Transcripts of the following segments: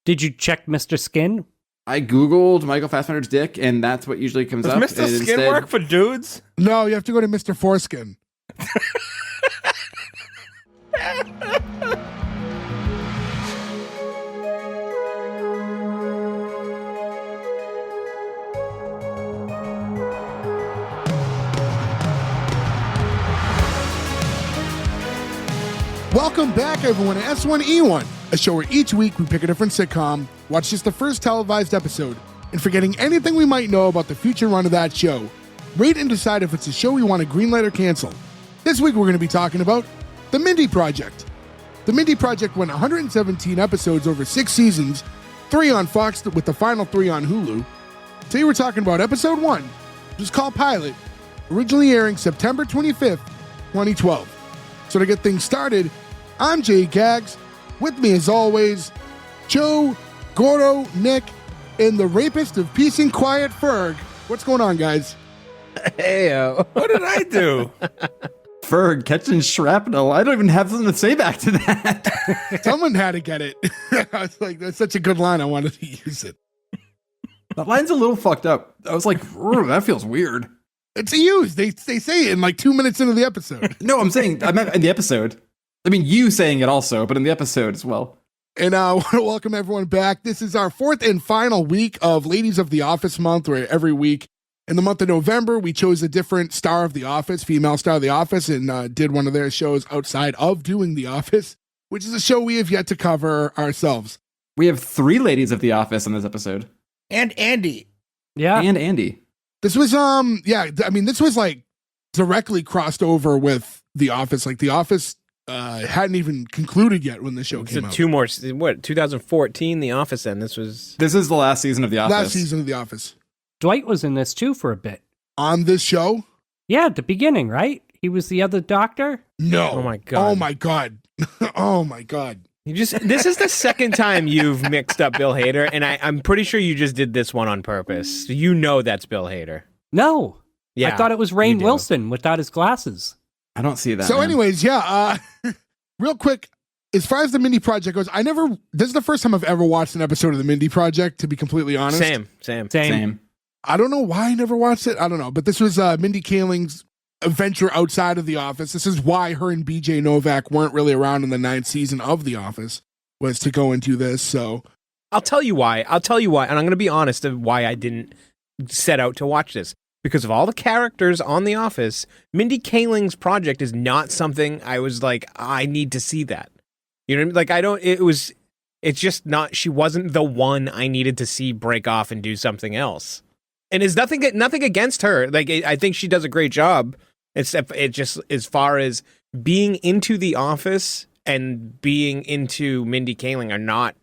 Did you check Mr. Skin? I Googled Michael Fassbender's dick, and that's what usually comes up. Does Mr. Skin work for dudes? No, you have to go to Mr. Foreskin. Welcome back, everyone, to S1E1, a show where each week we pick a different sitcom, watch just the first televised episode, and forgetting anything we might know about the future run of that show, rate and decide if it's a show we want to greenlight or cancel. This week we're going to be talking about The Mindy Project. The Mindy Project went 117 episodes over 6 seasons, 3 on Fox with the final 3 on Hulu. Today we're talking about episode 1, which is called Pilot, originally airing September 25th, 2012. So to get things started, I'm Jay Gags. With me, as always, Joe, Gordo, Nick, and the rapist of peace and quiet, Ferg. What's going on, guys? Heyo. What did I do? Ferg catching shrapnel. I don't even have something to say back to that. Someone had to get it. I was like, that's such a good line. I wanted to use it. That line's a little fucked up. I was like, that feels weird. It's used. They say it in like 2 minutes into the episode. No, I meant in the episode. I mean, you saying it also, but in the episode as well. And I want to welcome everyone back. This is our 4th and final week of Ladies of the Office month, where every week in the month of November, we chose a different star of The Office, female star of The Office, and did one of their shows outside of doing The Office, which is a show we have yet to cover ourselves. We have 3 ladies of The Office in this episode. And Andy. Yeah. And Andy. This was, this was like directly crossed over with The Office. Like The Office hadn't even concluded yet when the show came out. 2014, The Office end. This is the last season of The Office. Last season of The Office. Dwight was in this too for a bit. On this show? Yeah, at the beginning, right? He was the other doctor? No. Oh my God. Oh my God. Oh my God. This is the second time you've mixed up Bill Hader, and I'm pretty sure you just did this one on purpose. You know that's Bill Hader. No. Yeah, I thought it was Rainn you do. Wilson without his glasses. I don't see that. So man. anyways, real quick, as far as the Mindy Project goes, this is the first time I've ever watched an episode of the Mindy Project, to be completely honest. Same. I don't know why I never watched it. I don't know. But this was Mindy Kaling's adventure outside of The Office. This is why her and BJ Novak weren't really around in the 9th season of The Office, was to go into this. So I'll tell you why. And I'm going to be honest of why I didn't set out to watch this. Because of all the characters on The Office, Mindy Kaling's project is not something I was like, I need to see that. You know what I mean? Like, it's just not, she wasn't the one I needed to see break off and do something else. And it's nothing against her. Like, I think she does a great job. It just, as far as being into The Office and being into Mindy Kaling are not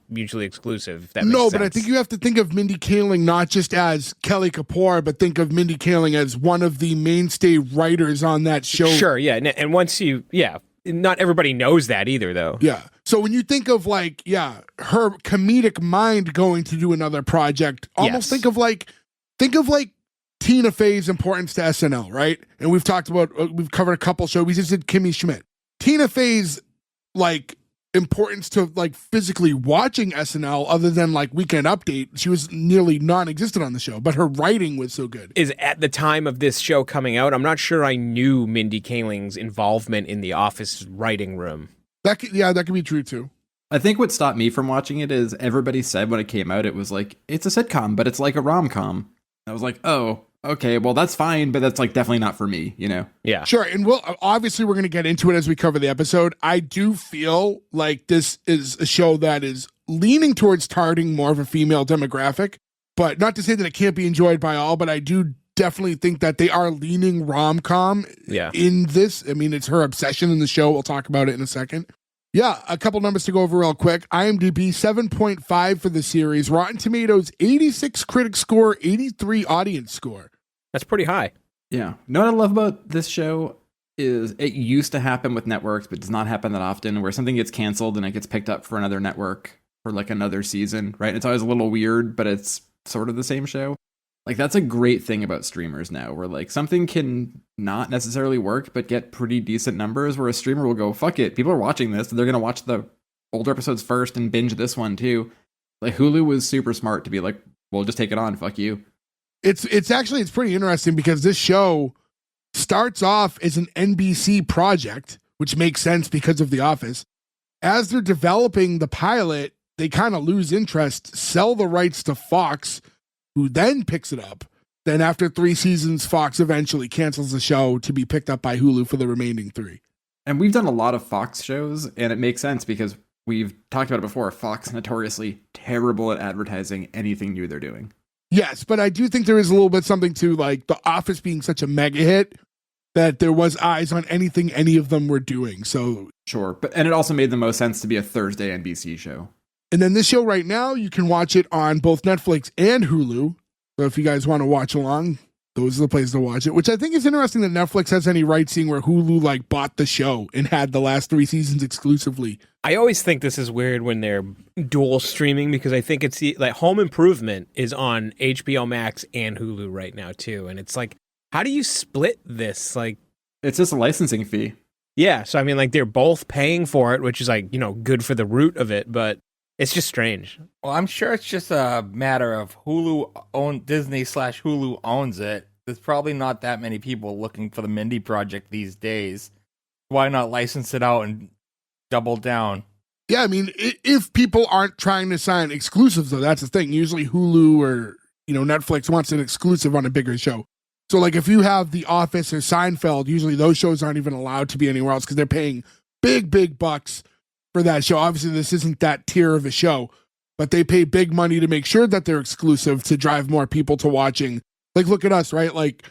mutually exclusive. If that makes sense. But I think you have to think of Mindy Kaling not just as Kelly Kapoor, but think of Mindy Kaling as one of the mainstay writers on that show. Sure, yeah. And once not everybody knows that either, though. Yeah. So when you think of her comedic mind going to do another project, almost think of like Tina Fey's importance to SNL, right? And we've covered a couple shows. We just did Kimmy Schmidt. Tina Fey's importance to physically watching SNL, other than Weekend Update, she was nearly non-existent on the show, but her writing was so good. Is at the time of this show coming out, I'm not sure I knew Mindy Kaling's involvement in the Office writing room. That could be true too. I think what stopped me from watching it is everybody said when it came out, it was like, it's a sitcom, but it's like a rom-com. I was like, oh, okay, well, that's fine, but that's definitely not for me, you know? Yeah. Sure, and we're going to get into it as we cover the episode. I do feel like this is a show that is leaning towards targeting more of a female demographic, but not to say that it can't be enjoyed by all, but I do definitely think that they are leaning rom-com in this. I mean, it's her obsession in the show. We'll talk about it in a second. Yeah, a couple numbers to go over real quick. IMDb 7.5 for the series. Rotten Tomatoes 86 critic score, 83 audience score. That's pretty high. Yeah. You know what I love about this show is it used to happen with networks, but does not happen that often, where something gets canceled and it gets picked up for another network for another season, right? It's always a little weird, but it's sort of the same show. That's a great thing about streamers now, where something can not necessarily work, but get pretty decent numbers, where a streamer will go, fuck it, people are watching this, they're going to watch the older episodes first and binge this one too. Like Hulu was super smart to be like, well, just take it on. Fuck you. It's pretty interesting because this show starts off as an NBC project, which makes sense because of The Office. As they're developing the pilot, they kind of lose interest, sell the rights to Fox, who then picks it up. Then after 3 seasons, Fox eventually cancels the show to be picked up by Hulu for the remaining 3. And we've done a lot of Fox shows, and it makes sense because we've talked about it before. Fox notoriously terrible at advertising anything new they're doing. Yes, but I do think there is a little bit something to like The Office being such a mega hit that there was eyes on anything any of them were doing. So Sure, and it also made the most sense to be a Thursday NBC show. And then this show right now, you can watch it on both Netflix and Hulu. So if you guys want to watch along, those are the places to watch it, which I think is interesting that Netflix has any rights seeing where Hulu like bought the show and had the last 3 seasons exclusively. I always think this is weird when they're dual streaming because I think it's like Home Improvement is on HBO Max and Hulu right now too. And it's like, how do you split this? Like, it's just a licensing fee. Yeah. So, I mean, like they're both paying for it, which is like, good for the root of it, but it's just strange. Well, I'm sure it's just a matter of Disney/Hulu owns it. There's probably not that many people looking for the Mindy Project these days. Why not license it out and double down? Yeah, I mean, if people aren't trying to sign exclusives, though, that's the thing. Usually Hulu or, Netflix wants an exclusive on a bigger show. So, like, if you have The Office or Seinfeld, usually those shows aren't even allowed to be anywhere else because they're paying big bucks for that show. Obviously, this isn't that tier of a show, but they pay big money to make sure that they're exclusive to drive more people to watching. Like, look at us, right? Like,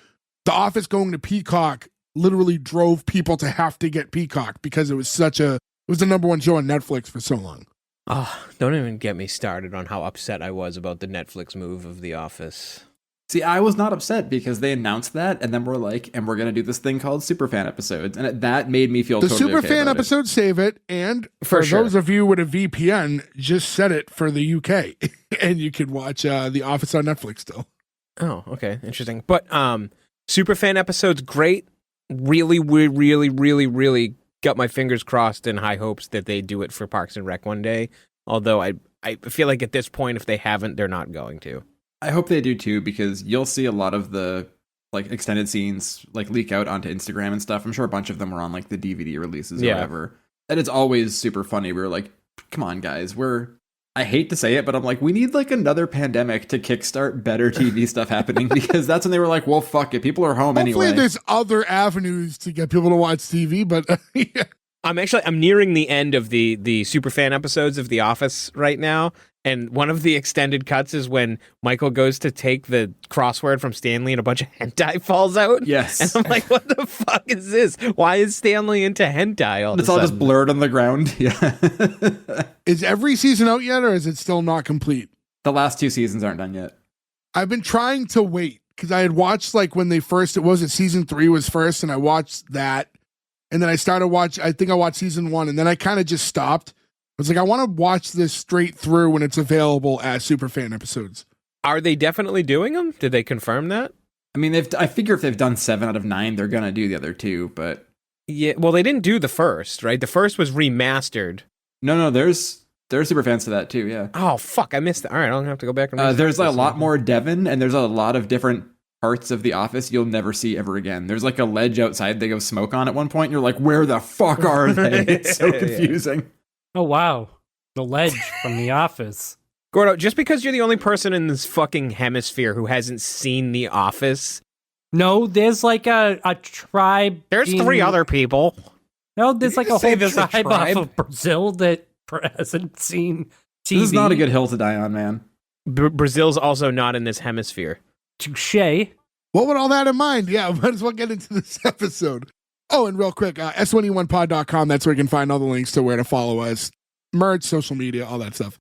The Office going to Peacock literally drove people to have to get Peacock because it was the number one show on Netflix for so long. Oh, don't even get me started on how upset I was about the Netflix move of The Office. See, I was not upset because they announced that, and then we're like, and we're going to do this thing called Superfan episodes, and that made me feel the totally okay Superfan about episodes save it, and For sure. those of you with a VPN, just set it for the UK, and you can watch The Office on Netflix still. Oh, okay. Interesting. But Superfan episodes, great. Really got my fingers crossed and high hopes that they do it for Parks and Rec one day. Although I feel like at this point, if they haven't, they're not going to. I hope they do too, because you'll see a lot of the like extended scenes like leak out onto Instagram and stuff. I'm sure a bunch of them were on like the DVD releases or whatever. And it's always super funny. We're like, come on, guys, I hate to say it, but I'm like, we need like another pandemic to kickstart better TV stuff happening, because that's when they were like, well, fuck it. People are home Hopefully anyway. there's other avenues to get people to watch TV, but yeah. I'm nearing the end of the Superfan episodes of The Office right now. And one of the extended cuts is when Michael goes to take the crossword from Stanley and a bunch of hentai falls out. Yes. And I'm like, what the fuck is this? Why is Stanley into hentai It's all just blurred on the ground. Yeah. Is every season out yet, or is it still not complete? The last 2 seasons aren't done yet. I've been trying to wait because I had watched like when season 3 was first, and I watched that. And then I think I watched season 1, and then I kind of just stopped. I was like, I want to watch this straight through when it's available as Superfan episodes. Are they definitely doing them? Did they confirm that? I mean, I figure if they've done 7 out of 9, they're going to do the other 2, but... Yeah, well, they didn't do the first, right? The first was remastered. No, there's super fans to that too, yeah. Oh, fuck, I missed it. All right, I'm going to have to go back and there's a lot more Devon, and there's a lot of different parts of The Office you'll never see ever again. There's like a ledge outside they go smoke on at one point, and you're like, where the fuck are they? It's so confusing. Oh, wow. The ledge from The Office. Gordo, just because you're the only person in this fucking hemisphere who hasn't seen The Office... No, there's like a tribe. There's 3 other people. No, there's like a say whole there's a tribe tribe? off of Brazil that hasn't seen TV. This is not a good hill to die on, man. Brazil's also not in this hemisphere. Touche. Well, with all that in mind, yeah, might as well get into this episode. Oh, and real quick, S1E1pod.com, that's where you can find all the links to where to follow us, merch, social media, all that stuff.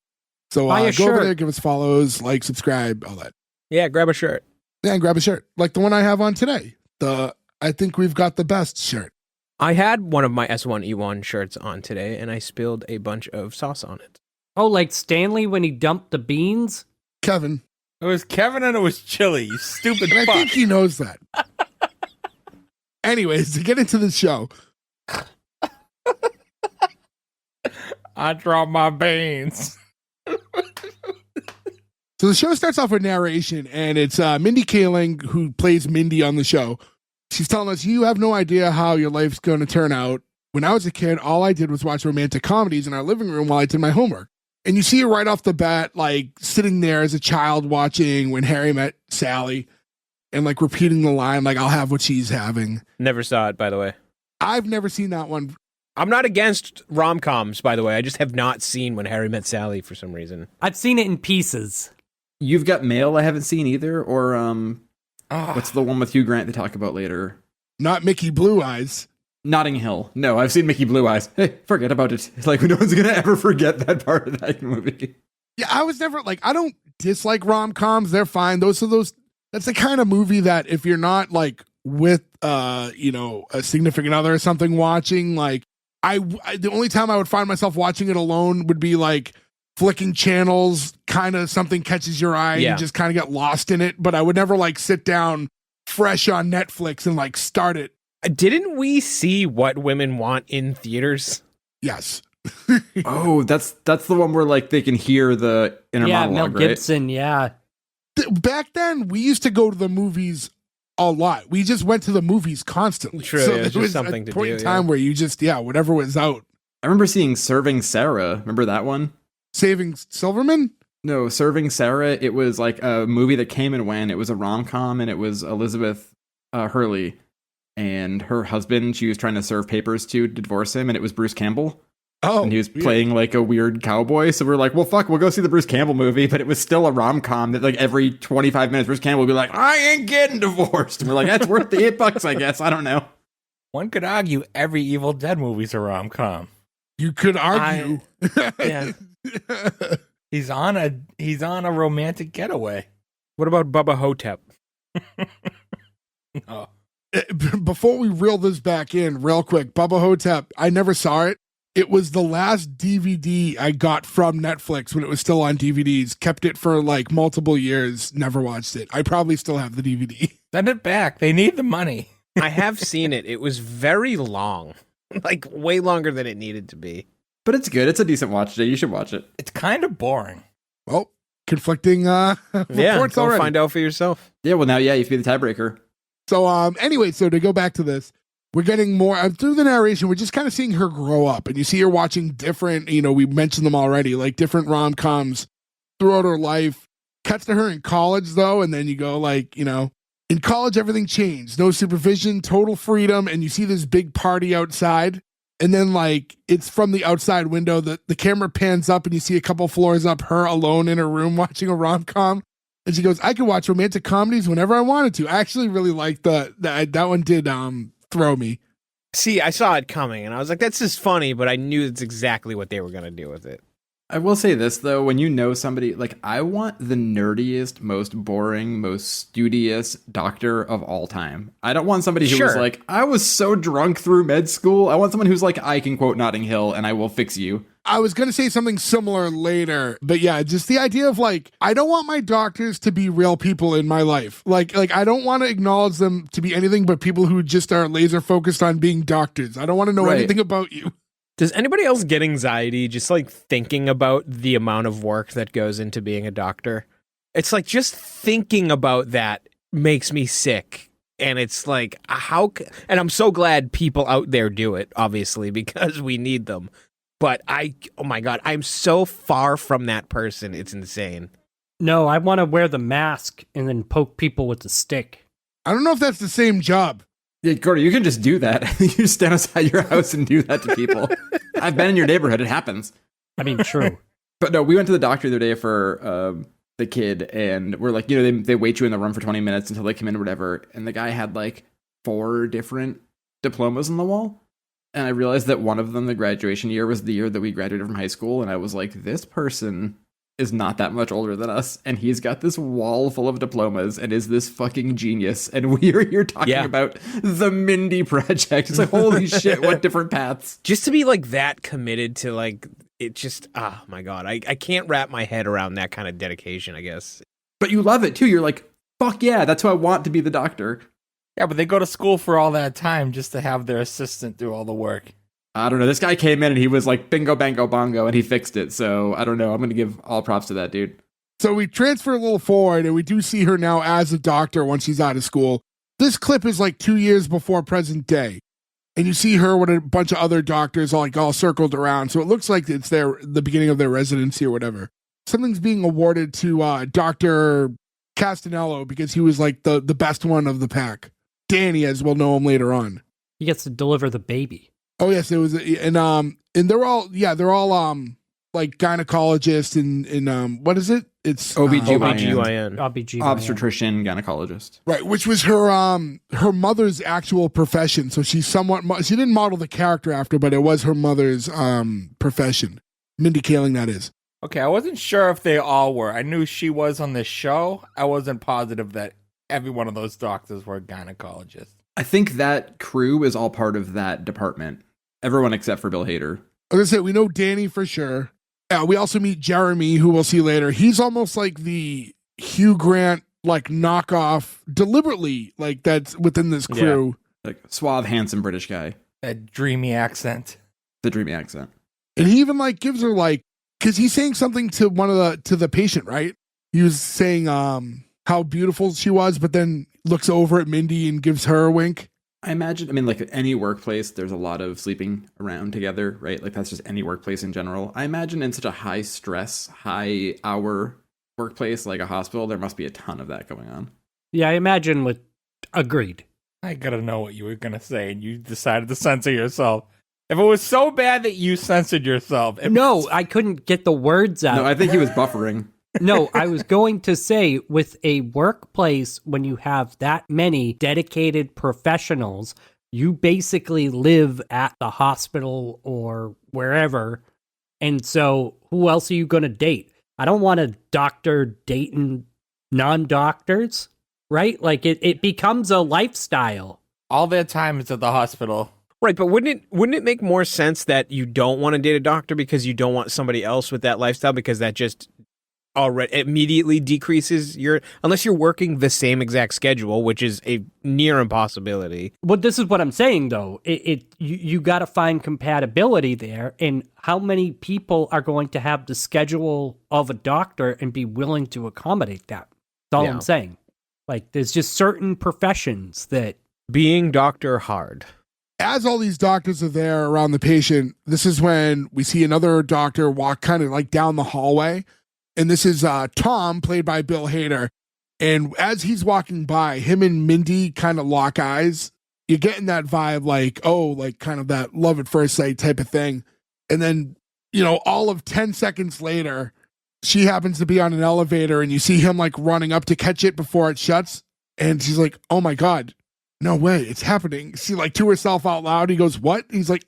So Buy a go over shirt. there, give us follows, like, subscribe, all that. Yeah, grab a shirt. Yeah, and grab a shirt, like the one I have on today. I think we've got the best shirt. I had one of my S1E1 shirts on today, and I spilled a bunch of sauce on it. Oh, like Stanley when he dumped the beans? Kevin, It was Kevin and it was Chili, you stupid and I fuck. think he knows that. Anyways, to get into the show, I dropped my beans. So the show starts off with narration, and it's Mindy Kaling, who plays Mindy on the show. She's telling us, you have no idea how your life's going to turn out. When I was a kid, all I did was watch romantic comedies in our living room while I did my homework. And you see her right off the bat, like sitting there as a child watching When Harry Met Sally and like repeating the line, like, I'll have what she's having. Never saw it, by the way. I've never seen that one. I'm not against rom-coms, by the way. I just have not seen When Harry Met Sally for some reason. I've seen it in pieces. You've Got Mail I haven't seen either, or what's the one with Hugh Grant they talk about later? Not Mickey Blue Eyes. Notting Hill. No, I've seen Mickey Blue Eyes. Hey, forget about it. It's like, no one's going to ever forget that part of that movie. Yeah, I was never like, I don't dislike rom-coms. They're fine. That's the kind of movie that if you're not like with, a significant other or something watching, like the only time I would find myself watching it alone would be like flicking channels, kind of something catches your eye and you just kind of get lost in it. But I would never like sit down fresh on Netflix and like start it. Didn't we see What Women Want in theaters? Yes. Oh, that's the one where like they can hear the inner monologue, Mel Gibson, yeah. Back then, we used to go to the movies a lot. We just went to the movies constantly. True, so it was there was something a to point do, in time where you just, whatever was out. I remember seeing Serving Sarah. Remember that one? Saving Silverman? No, Serving Sarah. It was like a movie that came and went. It was a rom-com, and it was Elizabeth Hurley and her husband. She was trying to serve papers to divorce him, and it was Bruce Campbell. Oh, and he was playing like a weird cowboy. So we're like, well, fuck, we'll go see the Bruce Campbell movie. But it was still a rom-com that like every 25 minutes, Bruce Campbell would be like, I ain't getting divorced. And we're like, that's worth the $8, I guess. I don't know. One could argue every Evil Dead movie's a rom-com. You could argue. Yeah. He's on a romantic getaway. What about Bubba Hotep? No. Before we reel this back in real quick, Bubba Hotep, I never saw it. It was the last DVD I got from Netflix when it was still on DVDs. Kept it for like multiple years. Never watched it. I probably still have the DVD. Send it back. They need the money. I have seen it. It was very long. Like way longer than it needed to be. But it's good. It's a decent watch day. You should watch it. It's kind of boring. Well, conflicting reports go already. find out for yourself. Yeah, well, now, you have to be the tiebreaker. So, anyway, so to go back to this, we're getting more through the narration. We're just kind of seeing her grow up, and you see her watching different, we mentioned them already, like different rom-coms throughout her life. Cuts to her in college, though, and then you go like, in college, everything changed. No supervision, total freedom, and you see this big party outside. And then, like, it's from the outside window. The camera pans up, and you see a couple floors up, her alone in her room watching a rom-com. And she goes, I could watch romantic comedies whenever I wanted to. I actually really liked that one did throw me. See, I saw it coming, and I was like, that's just funny, but I knew that's exactly what they were going to do with it. I will say this, though. When you know somebody, like, I want the nerdiest, most boring, most studious doctor of all time. I don't want somebody who was like, I was so drunk through med school. I want someone who's like, I can quote Notting Hill, and I will fix you. I was going to say something similar later, but yeah, just the idea of like, I don't want my doctors to be real people in my life. Like I don't want to acknowledge them to be anything but people who just are laser focused on being doctors. I don't want to know anything about you. Does anybody else get anxiety just like thinking about the amount of work that goes into being a doctor? It's like just thinking about that makes me sick. And it's like, and I'm so glad people out there do it, obviously, because we need them. But oh my God, I'm so far from that person. It's insane. No, I want to wear the mask and then poke people with the stick. I don't know if that's the same job. Yeah, Gordy, you can just do that. You just stand outside your house and do that to people. I've been in your neighborhood. It happens. I mean, true. But no, we went to the doctor the other day for the kid, and we're like, they wait you in the room for 20 minutes until they come in or whatever. And the guy had like 4 different diplomas on the wall. And I realized that one of them, the graduation year, was the year that we graduated from high school. And I was like, this person is not that much older than us. And he's got this wall full of diplomas and is this fucking genius. And we are here talking about the Mindy Project. It's like, holy shit, what different paths. Just to be like that committed to like, it just, oh my God. I can't wrap my head around that kind of dedication, I guess. But you love it too. You're like, fuck yeah, that's who I want to be the doctor. Yeah, but they go to school for all that time just to have their assistant do all the work. I don't know. This guy came in and he was like bingo, bango, bongo, and he fixed it. So I don't know. I'm going to give all props to that dude. So we transfer a little forward and we do see her now as a doctor once she's out of school. This clip is like 2 years before present day. And you see her with a bunch of other doctors all circled around. So it looks like it's the beginning of their residency or whatever. Something's being awarded to Dr. Castanello because he was like the best one of the pack. Danny, as we'll know him later on. He gets to deliver the baby. Oh yes, it was, and they're all like gynecologists and what is it? It's OBGYN. OBGYN. Obstetrician-gynecologist. Right, which was her mother's actual profession. So she didn't model the character after, but it was her mother's profession. Mindy Kaling, that is. Okay, I wasn't sure if they all were. I knew she was on this show. I wasn't positive that every one of those doctors were gynecologists. I think that crew is all part of that department. Everyone except for Bill Hader. As I said, we know Danny for sure. We also meet Jeremy, who we'll see later. He's almost like the Hugh Grant, like knockoff, deliberately, like that's within this crew. Yeah. Like suave, handsome British guy. That dreamy accent. The dreamy accent. And he even like gives her like, because he's saying something to the patient, right? He was saying how beautiful she was, but then looks over at Mindy and gives her a wink. I imagine, like any workplace, there's a lot of sleeping around together, right? Like that's just any workplace in general. I imagine in such a high stress, high hour workplace like a hospital, there must be a ton of that going on. Yeah, I imagine agreed. I gotta know what you were gonna say, and you decided to censor yourself. If it was so bad that you censored yourself. No, I couldn't get the words out. No, I think he was buffering. No, I was going to say, with a workplace, when you have that many dedicated professionals, you basically live at the hospital or wherever. And so who else are you going to date? I don't want a doctor dating non-doctors, right? Like it becomes a lifestyle. All their time is at the hospital. Right, but wouldn't it make more sense that you don't want to date a doctor because you don't want somebody else with that lifestyle, because that just already immediately decreases unless you're working the same exact schedule, which is a near impossibility. Well, this is what I'm saying, though. You got to find compatibility there, and how many people are going to have the schedule of a doctor and be willing to accommodate that? That's all I'm saying. Like, there's just certain professions that being doctor hard. As all these doctors are there around the patient, this is when we see another doctor walk kind of like down the hallway. And this is Tom, played by Bill Hader. And as he's walking by, him and Mindy kind of lock eyes. You're getting that vibe like, oh, like kind of that love at first sight type of thing. And then, all of 10 seconds later, she happens to be on an elevator and you see him like running up to catch it before it shuts. And she's like, oh my God, no way, it's happening. She like to herself out loud. He goes, what? He's like,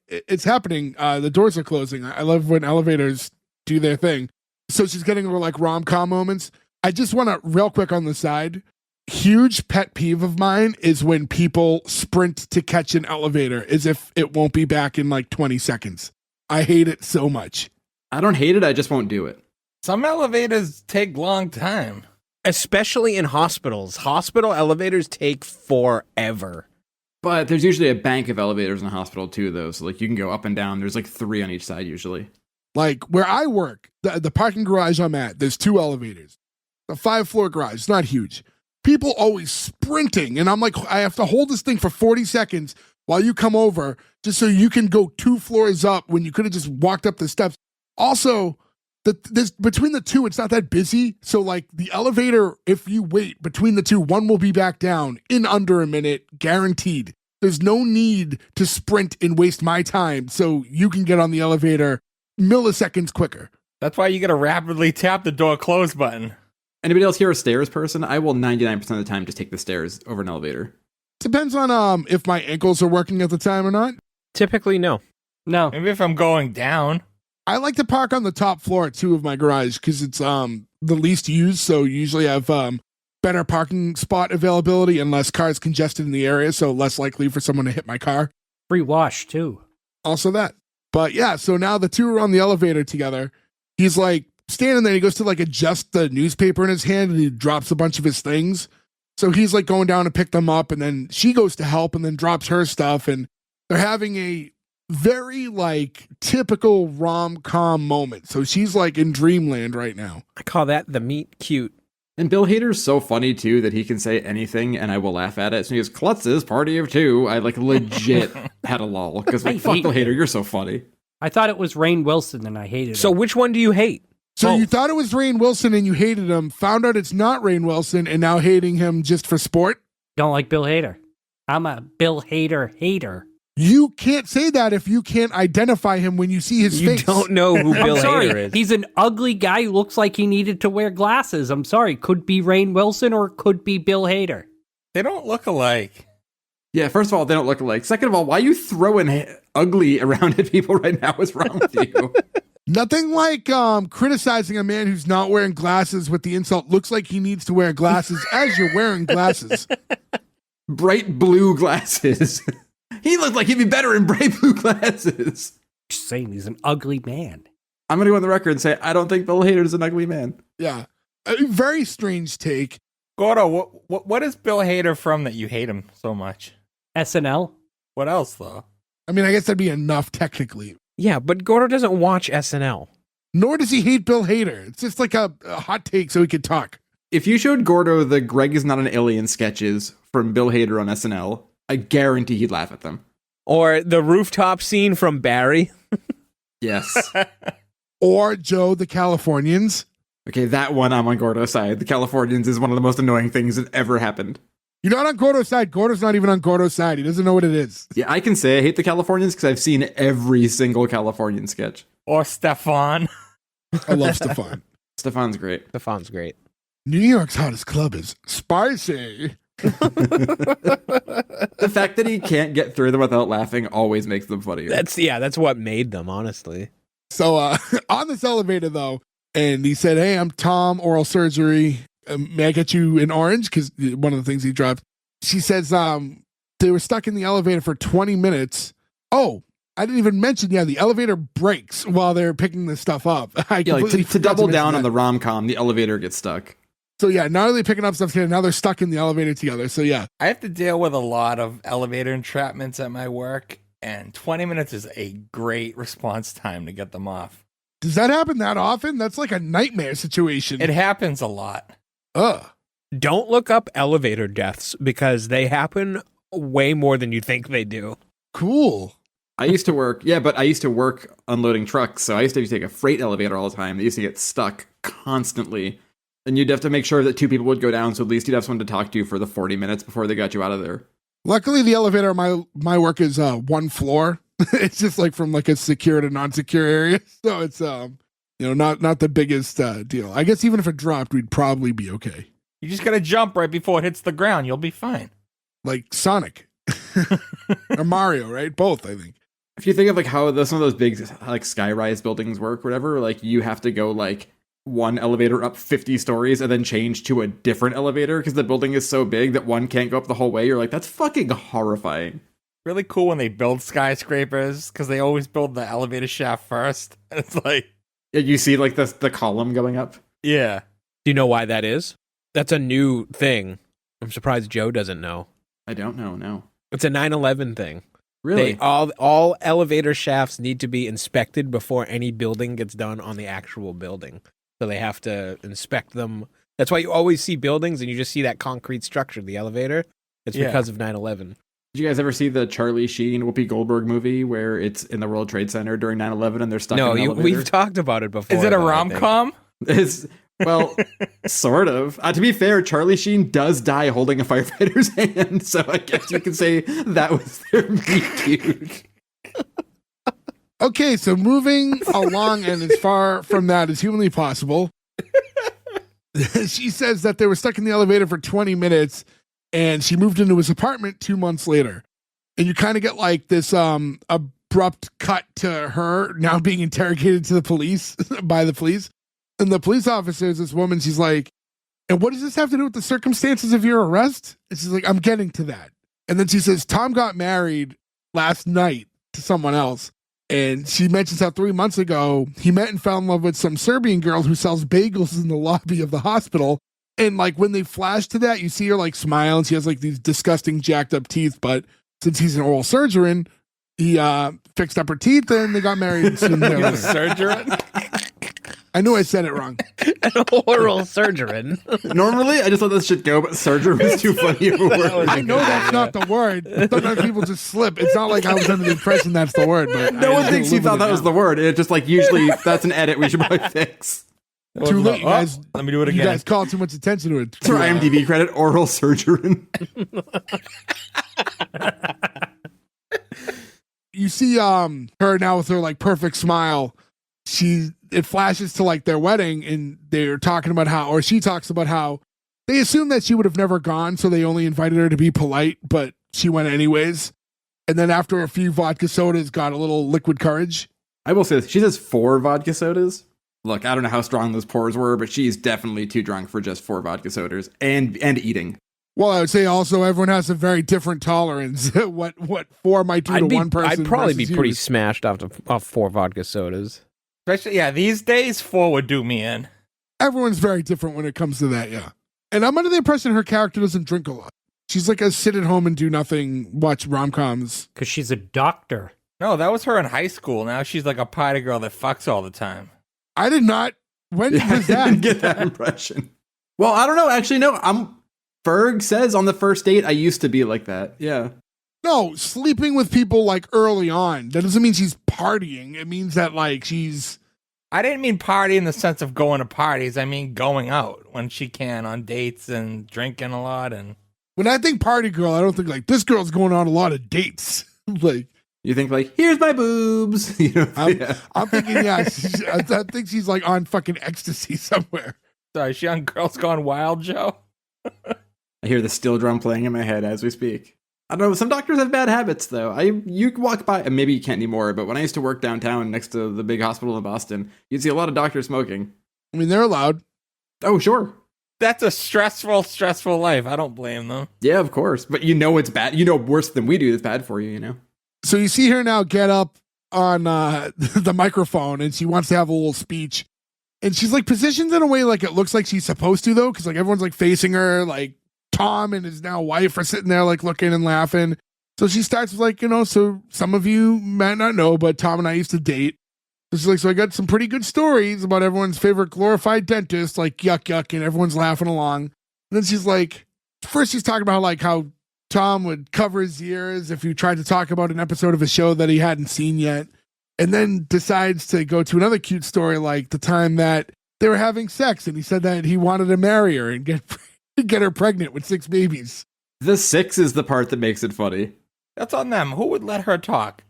it's happening. The doors are closing. I love when elevators do their thing. So she's getting her like rom-com moments. I just want to real quick on the side. Huge pet peeve of mine is when people sprint to catch an elevator as if it won't be back in like 20 seconds. I hate it so much. I don't hate it. I just won't do it. Some elevators take long time. Especially in hospitals. Hospital elevators take forever. But there's usually a bank of elevators in a hospital too, though. So like you can go up and down. There's like 3 on each side usually. Like where I work, the parking garage I'm at, there's 2 elevators. A 5-floor garage, it's not huge. People always sprinting, and I'm like, I have to hold this thing for 40 seconds while you come over just so you can go 2 floors up when you could have just walked up the steps. Also, this between the 2, it's not that busy. So like the elevator, if you wait between the 2, one will be back down in under a minute, guaranteed. There's no need to sprint and waste my time so you can get on the elevator milliseconds quicker. That's why you gotta rapidly tap the door close button. Anybody else here a stairs person? I will 99% of the time just take the stairs over an elevator. Depends on if my ankles are working at the time or not. Typically, no. Maybe if I'm going down. I like to park on the top floor too of my garage because it's the least used. So usually I have better parking spot availability and less cars congested in the area. So less likely for someone to hit my car. free wash, too. Also that. But yeah, so now the 2 are on the elevator together. He's like standing there. He goes to like adjust the newspaper in his hand and he drops a bunch of his things. So he's like going down to pick them up, and then she goes to help and then drops her stuff. And they're having a very like typical rom-com moment. So she's like in dreamland right now. I call that the meet cute. And Bill Hader's so funny, too, that he can say anything and I will laugh at it. So he goes, Klutz's Party of Two. I like legit had a lull because like, fuck Bill Hader, you're so funny. I thought it was Rainn Wilson and I hated So him. which one do you hate? So you thought it was Rainn Wilson and you hated him, found out it's not Rainn Wilson and now hating him just for sport? Don't like Bill Hader. I'm a Bill Hader hater. You can't say that if you can't identify him when you see his You face. don't know who Bill I'm sorry. Hader is. He's an ugly guy who looks like he needed to wear glasses. I'm sorry. Could be Rainn Wilson or it could be Bill Hader. They don't look alike. Yeah, first of all, they don't look alike. Second of all, why are you throwing ugly around at people right now? What's wrong with you? Nothing like criticizing a man who's not wearing glasses with the insult, looks like he needs to wear glasses as you're wearing glasses. Bright blue glasses. He looked like he'd be better in bright blue glasses. Just saying he's an ugly man. I'm going to go on the record and say, I don't think Bill Hader is an ugly man. Yeah. A very strange take. Gordo, what is Bill Hader from that you hate him so much? SNL? What else, though? I mean, I guess that'd be enough technically. Yeah, but Gordo doesn't watch SNL. Nor does he hate Bill Hader. It's just like a hot take so he could talk. If you showed Gordo the Greg is not an alien sketches from Bill Hader on SNL, I guarantee he'd laugh at them. Or the rooftop scene from Barry. Yes. Or Joe the Californians. Okay, that one I'm on Gordo's side. The Californians is one of the most annoying things that ever happened. You're not on Gordo's side. Gordo's not even on Gordo's side. He doesn't know what it is. Yeah, I can say I hate the Californians because I've seen every single Californian sketch. Or Stefan. I love Stefan. Stefan's great. Stefan's great. New York's hottest club is spicy. The fact that he can't get through them without laughing always makes them funnier. That's what made them, honestly. So on this elevator, though, and he said, hey, I'm Tom, oral surgery. May I get you an orange? Because one of the things he dropped. She says they were stuck in the elevator for 20 minutes. Oh, I didn't even mention, the elevator breaks while they're picking this stuff up. To double down on the rom-com, the elevator gets stuck. So yeah, not only picking up stuff together, now they're stuck in the elevator together. So yeah. I have to deal with a lot of elevator entrapments at my work, and 20 minutes is a great response time to get them off. Does that happen that often? That's like a nightmare situation. It happens a lot. Ugh. Don't look up elevator deaths because they happen way more than you think they do. Cool. I used to work unloading trucks, so I used to take a freight elevator all the time. They used to get stuck constantly. And you'd have to make sure that two people would go down, so at least you'd have someone to talk to for the 40 minutes before they got you out of there. Luckily, the elevator at my work is one floor. It's just like from like a secure to non-secure area. So it's not the biggest deal. I guess even if it dropped, we'd probably be okay. You just gotta jump right before it hits the ground. You'll be fine. Like Sonic. Or Mario, right? Both, I think. If you think of like how some of those big like skyrise buildings work, whatever, like you have to go like one elevator up 50 stories and then change to a different elevator because the building is so big that one can't go up the whole way. You're like, that's fucking horrifying. Really cool when they build skyscrapers because they always build the elevator shaft first. It's like, Yeah, you see like the column going up. yeah. Do you know why that is? That's a new thing. I'm surprised Joe doesn't know. I don't know. No, It's a 9/11 thing. really. All elevator shafts need to be inspected before any building gets done on the actual building. So they have to inspect them. That's why you always see buildings and you just see that concrete structure, the elevator. It's Yeah. because of 9/11. Did you guys ever see the Charlie Sheen, Whoopi Goldberg movie where it's in the World Trade Center during 9/11 and they're stuck in an elevator? We've talked about it before. Is it a though, I think. rom-com? It's, well, sort of. To be fair, Charlie Sheen does die holding a firefighter's hand, so I guess you could say that was their meet cute. Okay, so moving along and as far from that as humanly possible, she says that they were stuck in the elevator for 20 minutes and she moved into his apartment 2 months later. And you kind of get like this abrupt cut to her now being interrogated to the police by the police. And the police officer is this woman. She's like, and what does this have to do with the circumstances of your arrest? And she's like, I'm getting to that. And then she says, Tom got married last night to someone else. And she mentions how 3 months ago, he met and fell in love with some Serbian girl who sells bagels in the lobby of the hospital. And like when they flash to that, you see her like smile and she has like these disgusting jacked up teeth. But since he's an oral surgeon, He fixed up her teeth and they got married soon He was a thereafter. surgeon. I knew I said it wrong. An oral surgeon. Normally, I just let this shit go, but surgery was too funny of a word. I know that's not the word. Sometimes people just slip. It's not like I was under the impression that's the word. But No one thinks you thought that was the word. It's just like usually that's an edit we should probably fix. Too late, you guys. Let me do it You again. guys called too much attention to it. It's her IMDb credit, oral surgeon. You see her now with her like perfect smile. It flashes to like their wedding and they're talking about how, or she talks about how they assumed that she would have never gone, so they only invited her to be polite, but she went anyways. And then after a few vodka sodas, got a little liquid courage. I will say this, she says 4 vodka sodas. Look, I don't know how strong those pours were, but she's definitely too drunk for just 4 vodka sodas and eating. Well, I would say also everyone has a very different tolerance. what 4 might do to one person. I'd probably be versus pretty you. smashed off 4 vodka sodas. Especially, yeah, these days 4 would do me in. Everyone's very different when it comes to that, yeah. And I'm under the impression her character doesn't drink a lot. She's like a sit at home and do nothing, watch rom-coms. Because she's a doctor. No, that was her in high school. Now she's like a party girl that fucks all the time. I did not. When Yeah, was I that? didn't get that impression. Well, I don't know. Actually, no. Ferg says on the first date, I used to be like that. Yeah. No, sleeping with people like early on. That doesn't mean she's partying. It means that like she's. I didn't mean party in the sense of going to parties. I mean going out when she can on dates and drinking a lot. And When I think party girl, I don't think like this girl's going on a lot of dates. Like You think like, here's my boobs. You know, yeah. I'm thinking, yeah, I think she's like on fucking ecstasy somewhere. sorry, is she on Girls Gone Wild, Joe? I hear the steel drum playing in my head as we speak. I don't know. Some doctors have bad habits, though. You walk by, and maybe you can't anymore, but when I used to work downtown next to the big hospital in Boston, you'd see a lot of doctors smoking. I mean, they're allowed. Oh, sure. That's a stressful life. I don't blame them. Yeah, of course. But you know it's bad. You know worse than we do it's bad for you, you know? So you see her now get up on the microphone and she wants to have a little speech. And she's like positioned in a way like it looks like she's supposed to, though, because like everyone's like facing her, like Tom and his now wife are sitting there like looking and laughing. So she starts with like, so some of you might not know, but Tom and I used to date. So she's like, so I got some pretty good stories about everyone's favorite glorified dentist, like yuck, and everyone's laughing along. And then she's like, first she's talking about like how Tom would cover his ears if you tried to talk about an episode of a show that he hadn't seen yet. And then decides to go to another cute story, like the time that they were having sex and he said that he wanted to marry her and get her pregnant with 6 babies. The 6 is the part that makes it funny. That's on them. Who would let her talk?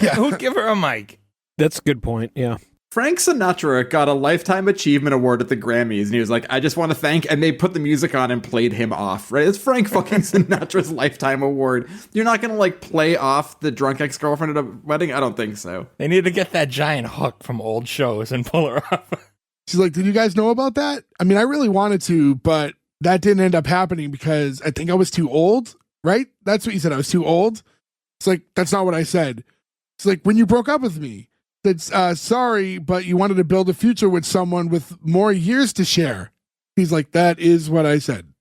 Yeah. Who'd give her a mic? That's a good point, yeah. Frank Sinatra got a Lifetime Achievement Award at the Grammys, and he was like, I just want to thank, and they put the music on and played him off, right? It's Frank fucking Sinatra's Lifetime Award. You're not going to, like, play off the drunk ex-girlfriend at a wedding? I don't think so. They need to get that giant hook from old shows and pull her off. She's like, did you guys know about that? I mean, I really wanted to, but that didn't end up happening because I think I was too old, right? That's what you said. I was too old. It's like, that's not what I said. It's like, when you broke up with me, that's sorry, but you wanted to build a future with someone with more years to share. He's like, that is what I said.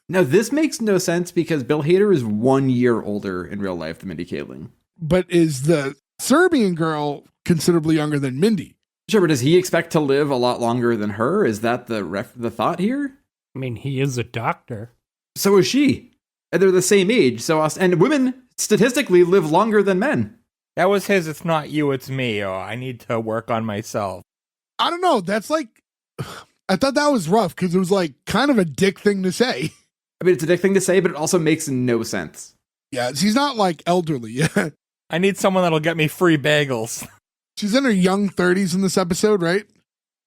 Now, this makes no sense because Bill Hader is 1 year older in real life than Mindy Kaling. But is the Serbian girl considerably younger than Mindy? Sure, but does he expect to live a lot longer than her? Is that the thought here? I mean, he is a doctor. So is she. And they're the same age. And women statistically live longer than men. That was his "It's not you, it's me," or "I need to work on myself." I don't know. That's like, I thought that was rough because it was like kind of a dick thing to say. I mean, it's a dick thing to say, but it also makes no sense. Yeah, she's not like elderly. I need someone that'll get me free bagels. She's in her young 30s in this episode, right?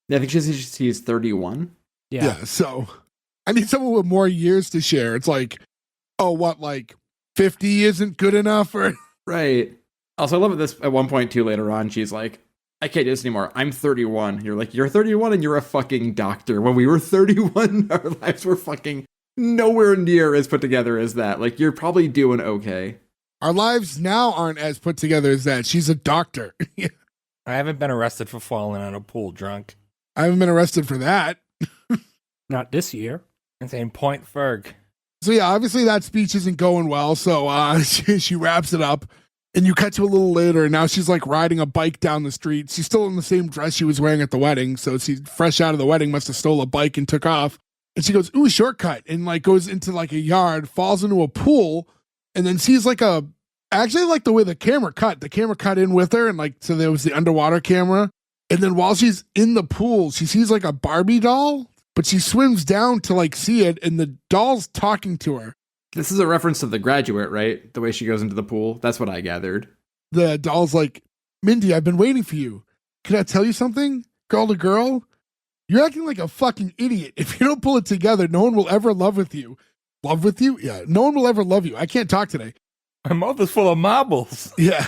Yeah, I think she's 31. Yeah. So I need someone with more years to share. It's like, oh, what, like 50 isn't good enough? Or Right. Also, I love it this at one point, too, later on, she's like, I can't do this anymore. I'm 31. You're like, you're 31 and you're a fucking doctor. When we were 31, our lives were fucking nowhere near as put together as that. Like, you're probably doing okay. our lives now aren't as put together as that. She's a doctor. I haven't been arrested for falling in a pool drunk. I haven't been arrested for that. Not this year. And saying point Ferg. So yeah, obviously that speech isn't going well. So she wraps it up. And you cut to a little later, and now she's like riding a bike down the street. She's still in the same dress she was wearing at the wedding. So she's fresh out of the wedding, must have stole a bike and took off. And she goes, ooh, shortcut. And like goes into like a yard, falls into a pool, and then sees like actually like the way the camera cut in with her. And like, so there was the underwater camera. And then while she's in the pool, she sees like a Barbie doll, but she swims down to like see it. And the doll's talking to her. This is a reference to The Graduate, right? The way she goes into the pool. That's what I gathered. The doll's like, Mindy, I've been waiting for you. Can I tell you something? Girl to girl, you're acting like a fucking idiot. If you don't pull it together, no one will ever love with you. Love with you? Yeah. No one will ever love you. I can't talk today. My mouth is full of marbles. Yeah.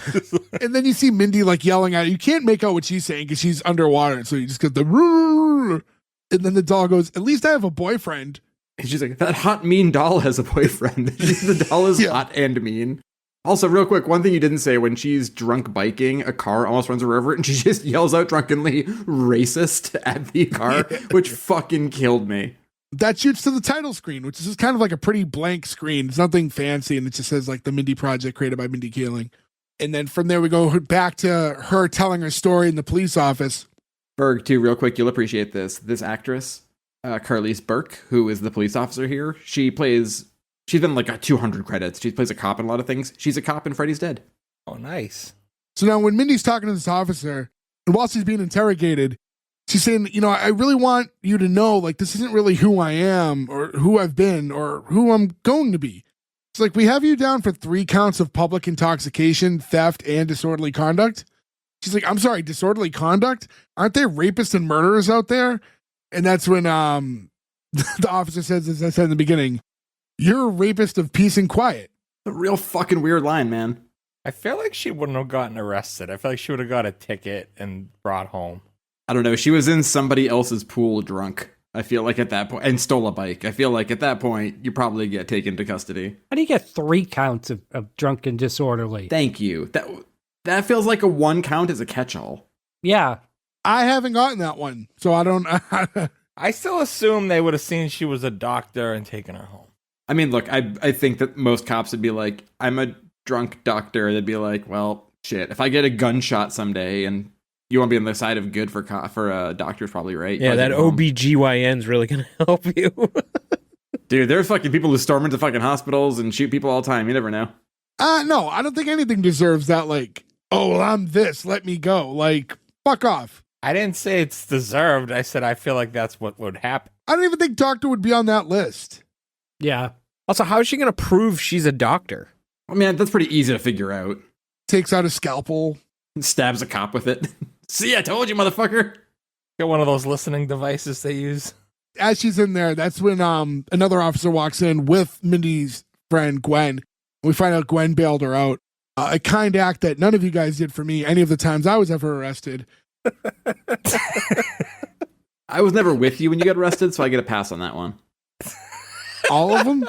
And then you see Mindy like yelling at her. You can't make out what she's saying because she's underwater. So you just get the "Rrrr." And then the doll goes, at least I have a boyfriend. And she's like, that hot, mean doll has a boyfriend. The doll is hot and mean. Also, real quick, one thing you didn't say, when she's drunk biking, a car almost runs her over and she just yells out drunkenly, racist at the car, which fucking killed me. That shoots to the title screen, which is just kind of like a pretty blank screen. It's nothing fancy, and it just says like the Mindy Project created by Mindy Kaling. And then from there we go back to her telling her story in the police office. Berg, too, real quick, you'll appreciate this. This actress, Carlise Burke, who is the police officer here, she's been like 200 credits. She plays a cop in a lot of things. She's a cop in Freddy's Dead. Oh, nice. So now when Mindy's talking to this officer, and while she's being interrogated, she's saying, you know, I really want you to know, like, this isn't really who I am or who I've been or who I'm going to be. It's like, we have you down for 3 counts of public intoxication, theft, and disorderly conduct. She's like, I'm sorry, disorderly conduct? Aren't there rapists and murderers out there? And that's when the officer says, as I said in the beginning, you're a rapist of peace and quiet. A real fucking weird line, man. I feel like she wouldn't have gotten arrested. I feel like she would have got a ticket and brought home. I don't know. She was in somebody else's pool drunk. I feel like at that point, and stole a bike. I feel like at that point, you probably get taken to custody. How do you get 3 counts of drunk and disorderly? Thank you. That feels like a 1 count as a catch-all. Yeah. I haven't gotten that one, so I don't. I still assume they would have seen she was a doctor and taken her home. I mean, look, I think that most cops would be like, I'm a drunk doctor. They'd be like, well, shit, if I get a gunshot someday and you want to be on the side of good for doctors, probably, right? Yeah, that OBGYN's really going to help you. Dude, there's fucking people who storm into fucking hospitals and shoot people all the time. You never know. No, I don't think anything deserves that, like, oh, well, I'm this, let me go. Like, fuck off. I didn't say it's deserved. I said I feel like that's what would happen. I don't even think doctor would be on that list. Yeah. Also, how is she going to prove she's a doctor? I mean, that's pretty easy to figure out. Takes out a scalpel. Stabs a cop with it. See, I told you, motherfucker. Got one of those listening devices they use. As she's in there, that's when another officer walks in with Mindy's friend, Gwen. We find out Gwen bailed her out. A kind act that none of you guys did for me any of the times I was ever arrested. I was never with you when you got arrested, so I get a pass on that one. All of them?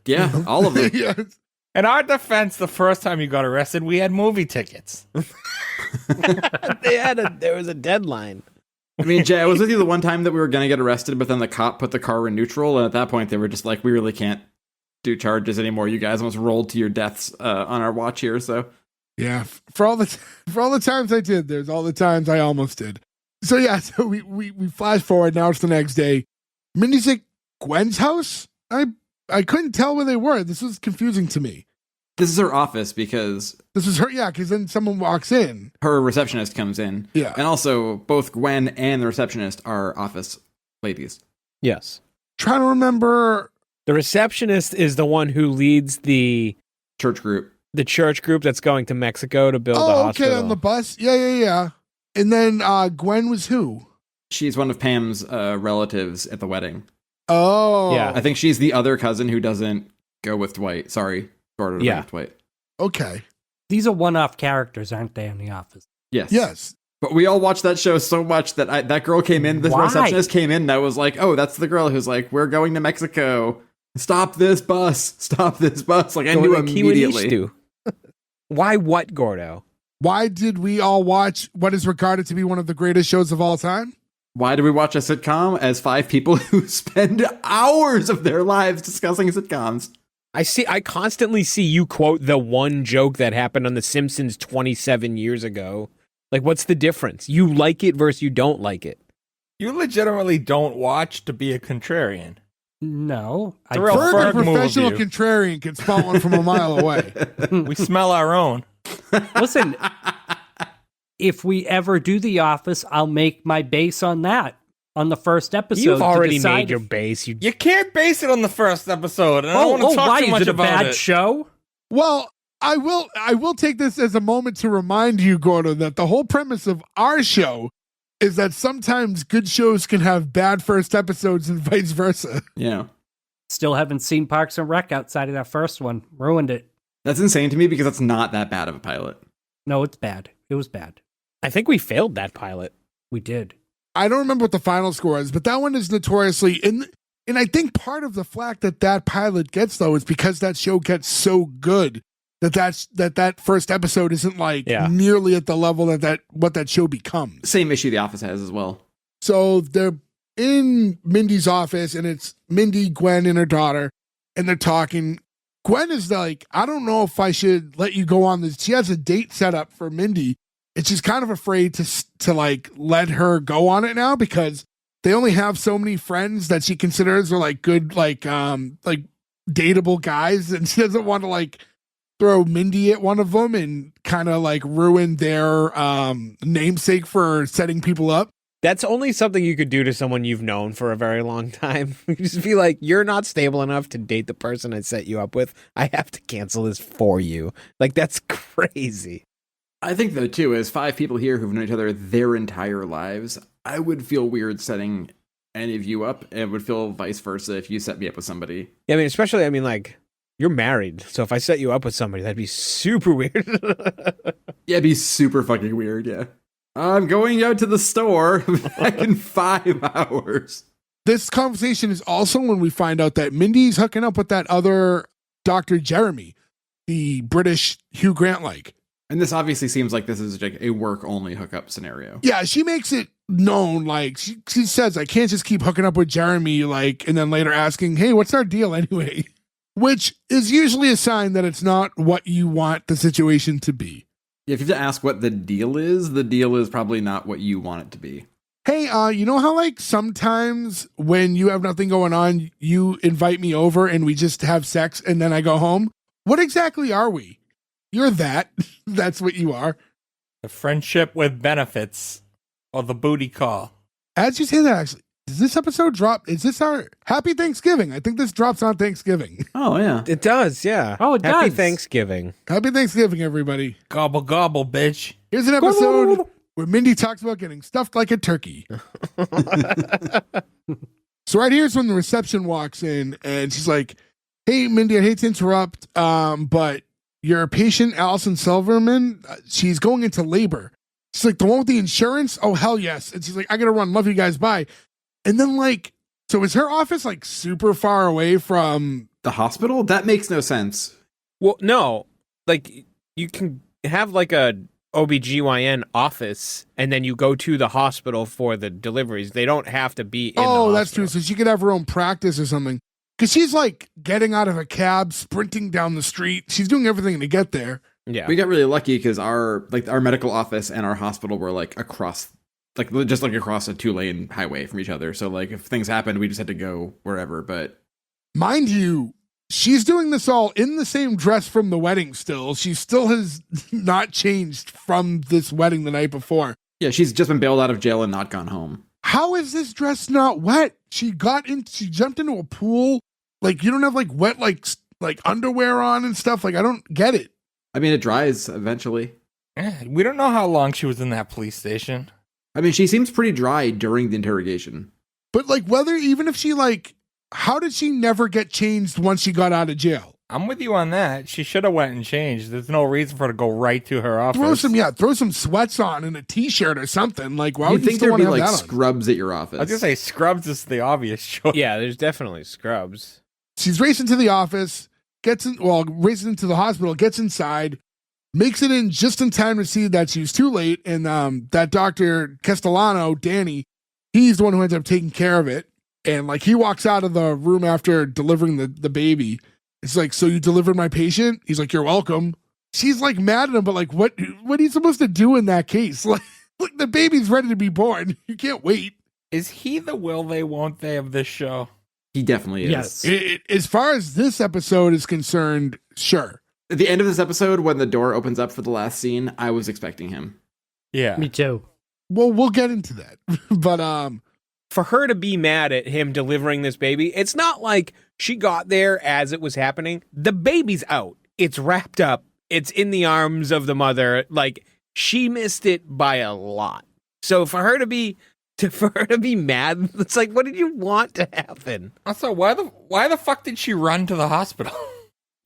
Yeah, all of them. Yes. In our defense, the first time you got arrested, we had movie tickets. There was a deadline. I mean, Jay, I was with you the one time that we were going to get arrested, but then the cop put the car in neutral, and at that point they were just like, we really can't do charges anymore. You guys almost rolled to your deaths on our watch here, so... Yeah, for all the times I did, there's all the times I almost did. So yeah, so we flash forward. Now it's the next day. Mindy's at Gwen's house. I couldn't tell where they were. This was confusing to me. This is her office because this is her. Yeah, because then someone walks in. Her receptionist comes in. Yeah, and also both Gwen and the receptionist are office ladies. Yes. Trying to remember. The receptionist is the one who leads the church group. The church group that's going to Mexico to build the hospital. Okay, on the bus. Yeah. And then Gwen was who? She's one of Pam's relatives at the wedding. Oh. Yeah. I think she's the other cousin who doesn't go with Dwight. Sorry. Gordon with Dwight. Okay. These are one-off characters, aren't they, in The Office? Yes. But we all watched that show so much that that girl came in, the receptionist came in, and I was like, oh, that's the girl who's like, we're going to Mexico. Stop this bus. Like, I knew immediately. Why what, Gordo? Why did we all watch what is regarded to be one of the greatest shows of all time? Why do we watch a sitcom as 5 people who spend hours of their lives discussing sitcoms? I constantly see you quote the one joke that happened on The Simpsons 27 years ago. Like, what's the difference? You like it versus you don't like it. You legitimately don't watch to be a contrarian. No. It's a real Ferg, Ferg move of professional you. contrarian, can spot one from a mile away. We smell our own. Listen, if we ever do The Office, I'll make my base on that, on the first episode. You've already to decide made your if- base. You You can't base it on the first episode. And I don't want to talk why? too much Is it a about bad it. show? Well, I will take this as a moment to remind you, Gordo, that the whole premise of our show is that sometimes good shows can have bad first episodes and vice versa. Yeah. Still haven't seen Parks and Rec outside of that first one. Ruined it. That's insane to me because that's not that bad of a pilot. No, it's bad. It was bad. I think we failed that pilot. We did. I don't remember what the final score is, but that one is notoriously and I think part of the flack that pilot gets though is because that show gets so good that first episode isn't like nearly at the level that what that show becomes. Same issue The Office has as well. So they're in Mindy's office and it's Mindy, Gwen, and her daughter, and they're talking. Gwen is like, I don't know if I should let you go on this. She has a date set up for Mindy, and she's kind of afraid to like let her go on it now because they only have so many friends that she considers are like good, like dateable guys, and she doesn't want to like throw Mindy at one of them and kind of like ruin their namesake for setting people up. That's only something you could do to someone you've known for a very long time. You just be like, you're not stable enough to date the person I set you up with. I have to cancel this for you. Like, that's crazy. I think, though, too, as 5 people here who've known each other their entire lives, I would feel weird setting any of you up, and it would feel vice versa if you set me up with somebody. Yeah, I mean, especially, like, you're married. So if I set you up with somebody, that'd be super weird. Yeah, it'd be super fucking weird, yeah. I'm going out to the store back in 5 hours. This conversation is also when we find out that Mindy's hooking up with that other Dr. Jeremy, the British Hugh Grant like. And this obviously seems like this is like a work-only hookup scenario. Yeah, she makes it known, like, she says, I can't just keep hooking up with Jeremy, like, and then later asking, hey, what's our deal anyway? Which is usually a sign that it's not what you want the situation to be. Yeah, if you have to ask what the deal is probably not what you want it to be. Hey, you know how, like, sometimes when you have nothing going on, you invite me over and we just have sex and then I go home? What exactly are we? You're that. That's what you are. The friendship with benefits, or the booty call. As you say that, actually, does this episode drop? Is this our Happy Thanksgiving? I think this drops on Thanksgiving. Oh, yeah. It does, yeah. Oh, it Happy does. Thanksgiving. Happy Thanksgiving, everybody. Gobble, gobble, bitch. Here's an episode where Mindy talks about getting stuffed like a turkey. So right here's when the reception walks in and she's like, hey, Mindy, I hate to interrupt, but your patient, Allison Silverman, she's going into labor. She's like, the one with the insurance? Oh, hell yes. And she's like, I gotta run. Love you guys. Bye. And then, like, so is her office, like, super far away from... The hospital? That makes no sense. Well, no. Like, you can have, like, a OBGYN office, and then you go to the hospital for the deliveries. They don't have to be in the hospital. That's true. So she could have her own practice or something. Because she's, like, getting out of a cab, sprinting down the street. She's doing everything to get there. Yeah. We got really lucky because our medical office and our hospital were like across, like just like across a 2-lane highway from each other. So like if things happened, we just had to go wherever. But mind you, she's doing this all in the same dress from the wedding still. She still has not changed from this wedding the night before. Yeah, she's just been bailed out of jail and not gone home. How is this dress not wet? She jumped into a pool. Like, you don't have like wet like underwear on and stuff. Like, I don't get it. I mean, it dries eventually. We don't know how long she was in that police station. I mean, she seems pretty dry during the interrogation. But like, even if she like, how did she never get changed once she got out of jail? I'm with you on that. She should have went and changed. There's no reason for her to go right to her office. Throw some sweats on and a t-shirt or something. Like, why would you think still there'd want be to have like that on? scrubs at your office? I was gonna say scrubs is the obvious choice. Yeah, there's definitely scrubs. She's racing to the office, racing into the hospital, gets inside, makes it in just in time to see that she's too late. And that Dr. Castellano, Danny, he's the one who ends up taking care of it. And like he walks out of the room after delivering the baby. It's like, so you delivered my patient? He's like, you're welcome. She's like mad at him, but like, what are you supposed to do in that case? Like the baby's ready to be born. You can't wait. Is he the will they, won't they of this show? He definitely is. Yes. As far as this episode is concerned, sure. At the end of this episode, when the door opens up for the last scene, I was expecting him. Yeah. Me too. Well, we'll get into that. But For her to be mad at him delivering this baby, it's not like she got there as it was happening. The baby's out. It's wrapped up. It's in the arms of the mother. Like, she missed it by a lot. So for her to be mad, it's like, what did you want to happen? Also, why the fuck did she run to the hospital?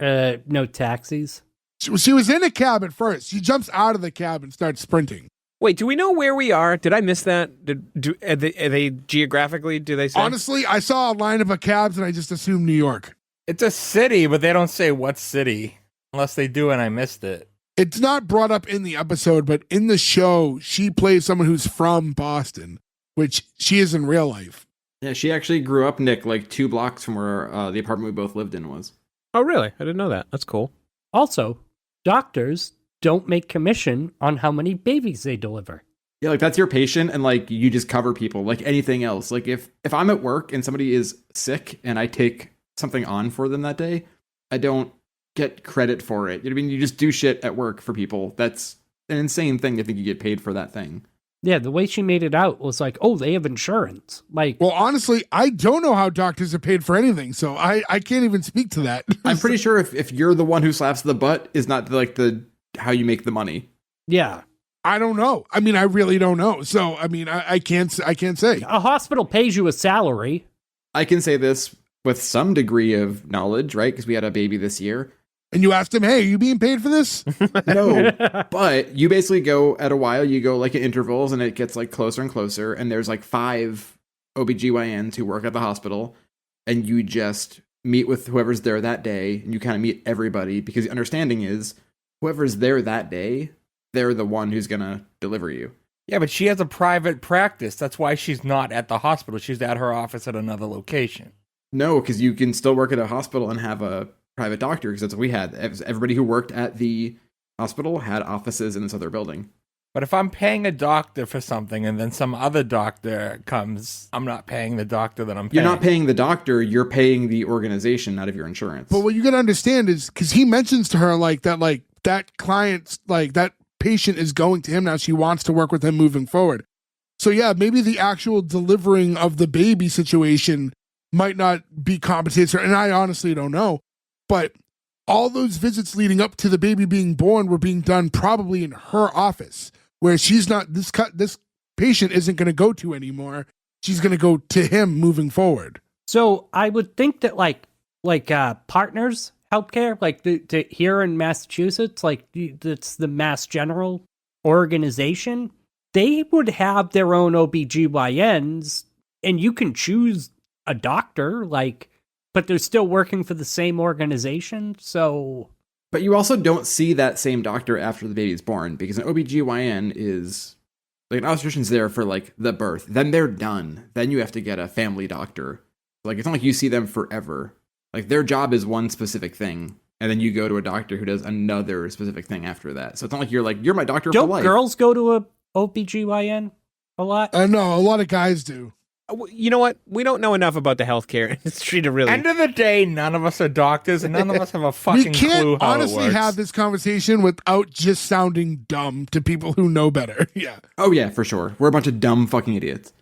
No taxis. she was in a cab at first. She jumps out of the cab and starts sprinting. Wait, do we know where we are? Did I miss that? Are they geographically, do they say? Honestly, I saw a lineup of cabs and I just assumed New York. It's a city, but they don't say what city. Unless they do and I missed it. It's not brought up in the episode, but in the show, she plays someone who's from Boston, which she is in real life. Yeah, she actually grew up, Nick, like 2 blocks from where the apartment we both lived in was. Oh, really? I didn't know that. That's cool. Also, doctors don't make commission on how many babies they deliver. Yeah, like that's your patient, and like you just cover people like anything else. Like if I'm at work and somebody is sick and I take something on for them that day, I don't get credit for it. You know what I mean? You just do shit at work for people. That's an insane thing to think you get paid for that thing. Yeah, the way she made it out was like, oh, they have insurance. Like, Well, honestly, I don't know how doctors are paid for anything, so I can't even speak to that. I'm pretty sure if you're the one who slaps the butt is not like the how you make the money. yeah, I don't know. I mean, I really don't know. So, I mean, I can't say. a hospital pays you a salary. I can say this with some degree of knowledge, right? Because we had a baby this year. And you asked him, hey, are you being paid for this? No, but you basically go at a while, you go like in intervals and it gets like closer and closer. And there's like 5 OBGYNs who work at the hospital and you just meet with whoever's there that day and you kind of meet everybody because the understanding is whoever's there that day, they're the one who's going to deliver you. Yeah, but she has a private practice. That's why she's not at the hospital. She's at her office at another location. No, because you can still work at a hospital and have a private doctor because that's what we had. Everybody who worked at the hospital had offices in this other building. But if I'm paying a doctor for something and then some other doctor comes, I'm not paying the doctor that I'm paying. You're not paying the doctor, you're paying the organization out of your insurance. But what you got to understand is because he mentions to her that client's that patient is going to him now. She wants to work with him moving forward. So yeah, maybe the actual delivering of the baby situation might not be compensated for, and I honestly don't know. But all those visits leading up to the baby being born were being done probably in her office, where she's not this patient isn't going to go to anymore. She's going to go to him moving forward. So I would think that like Partners Healthcare, like the here in Massachusetts, like it's the Mass General organization, they would have their own OBGYNs, and you can choose a doctor, but they're still working for the same organization, so... But you also don't see that same doctor after the baby's born, because an OBGYN is... Like, an obstetrician's there for, like, the birth. Then they're done. Then you have to get a family doctor. Like, it's not like you see them forever. Like, their job is one specific thing, and then you go to a doctor who does another specific thing after that. So it's not like you're my doctor for life. Don't girls go to a OBGYN a lot? No, a lot of guys do. You know what? We don't know enough about the healthcare industry to really... End of the day, none of us are doctors, and none of us have a fucking We can't clue how honestly it works. have this conversation without just sounding dumb to people who know better. Yeah. Oh, yeah, for sure. We're a bunch of dumb fucking idiots.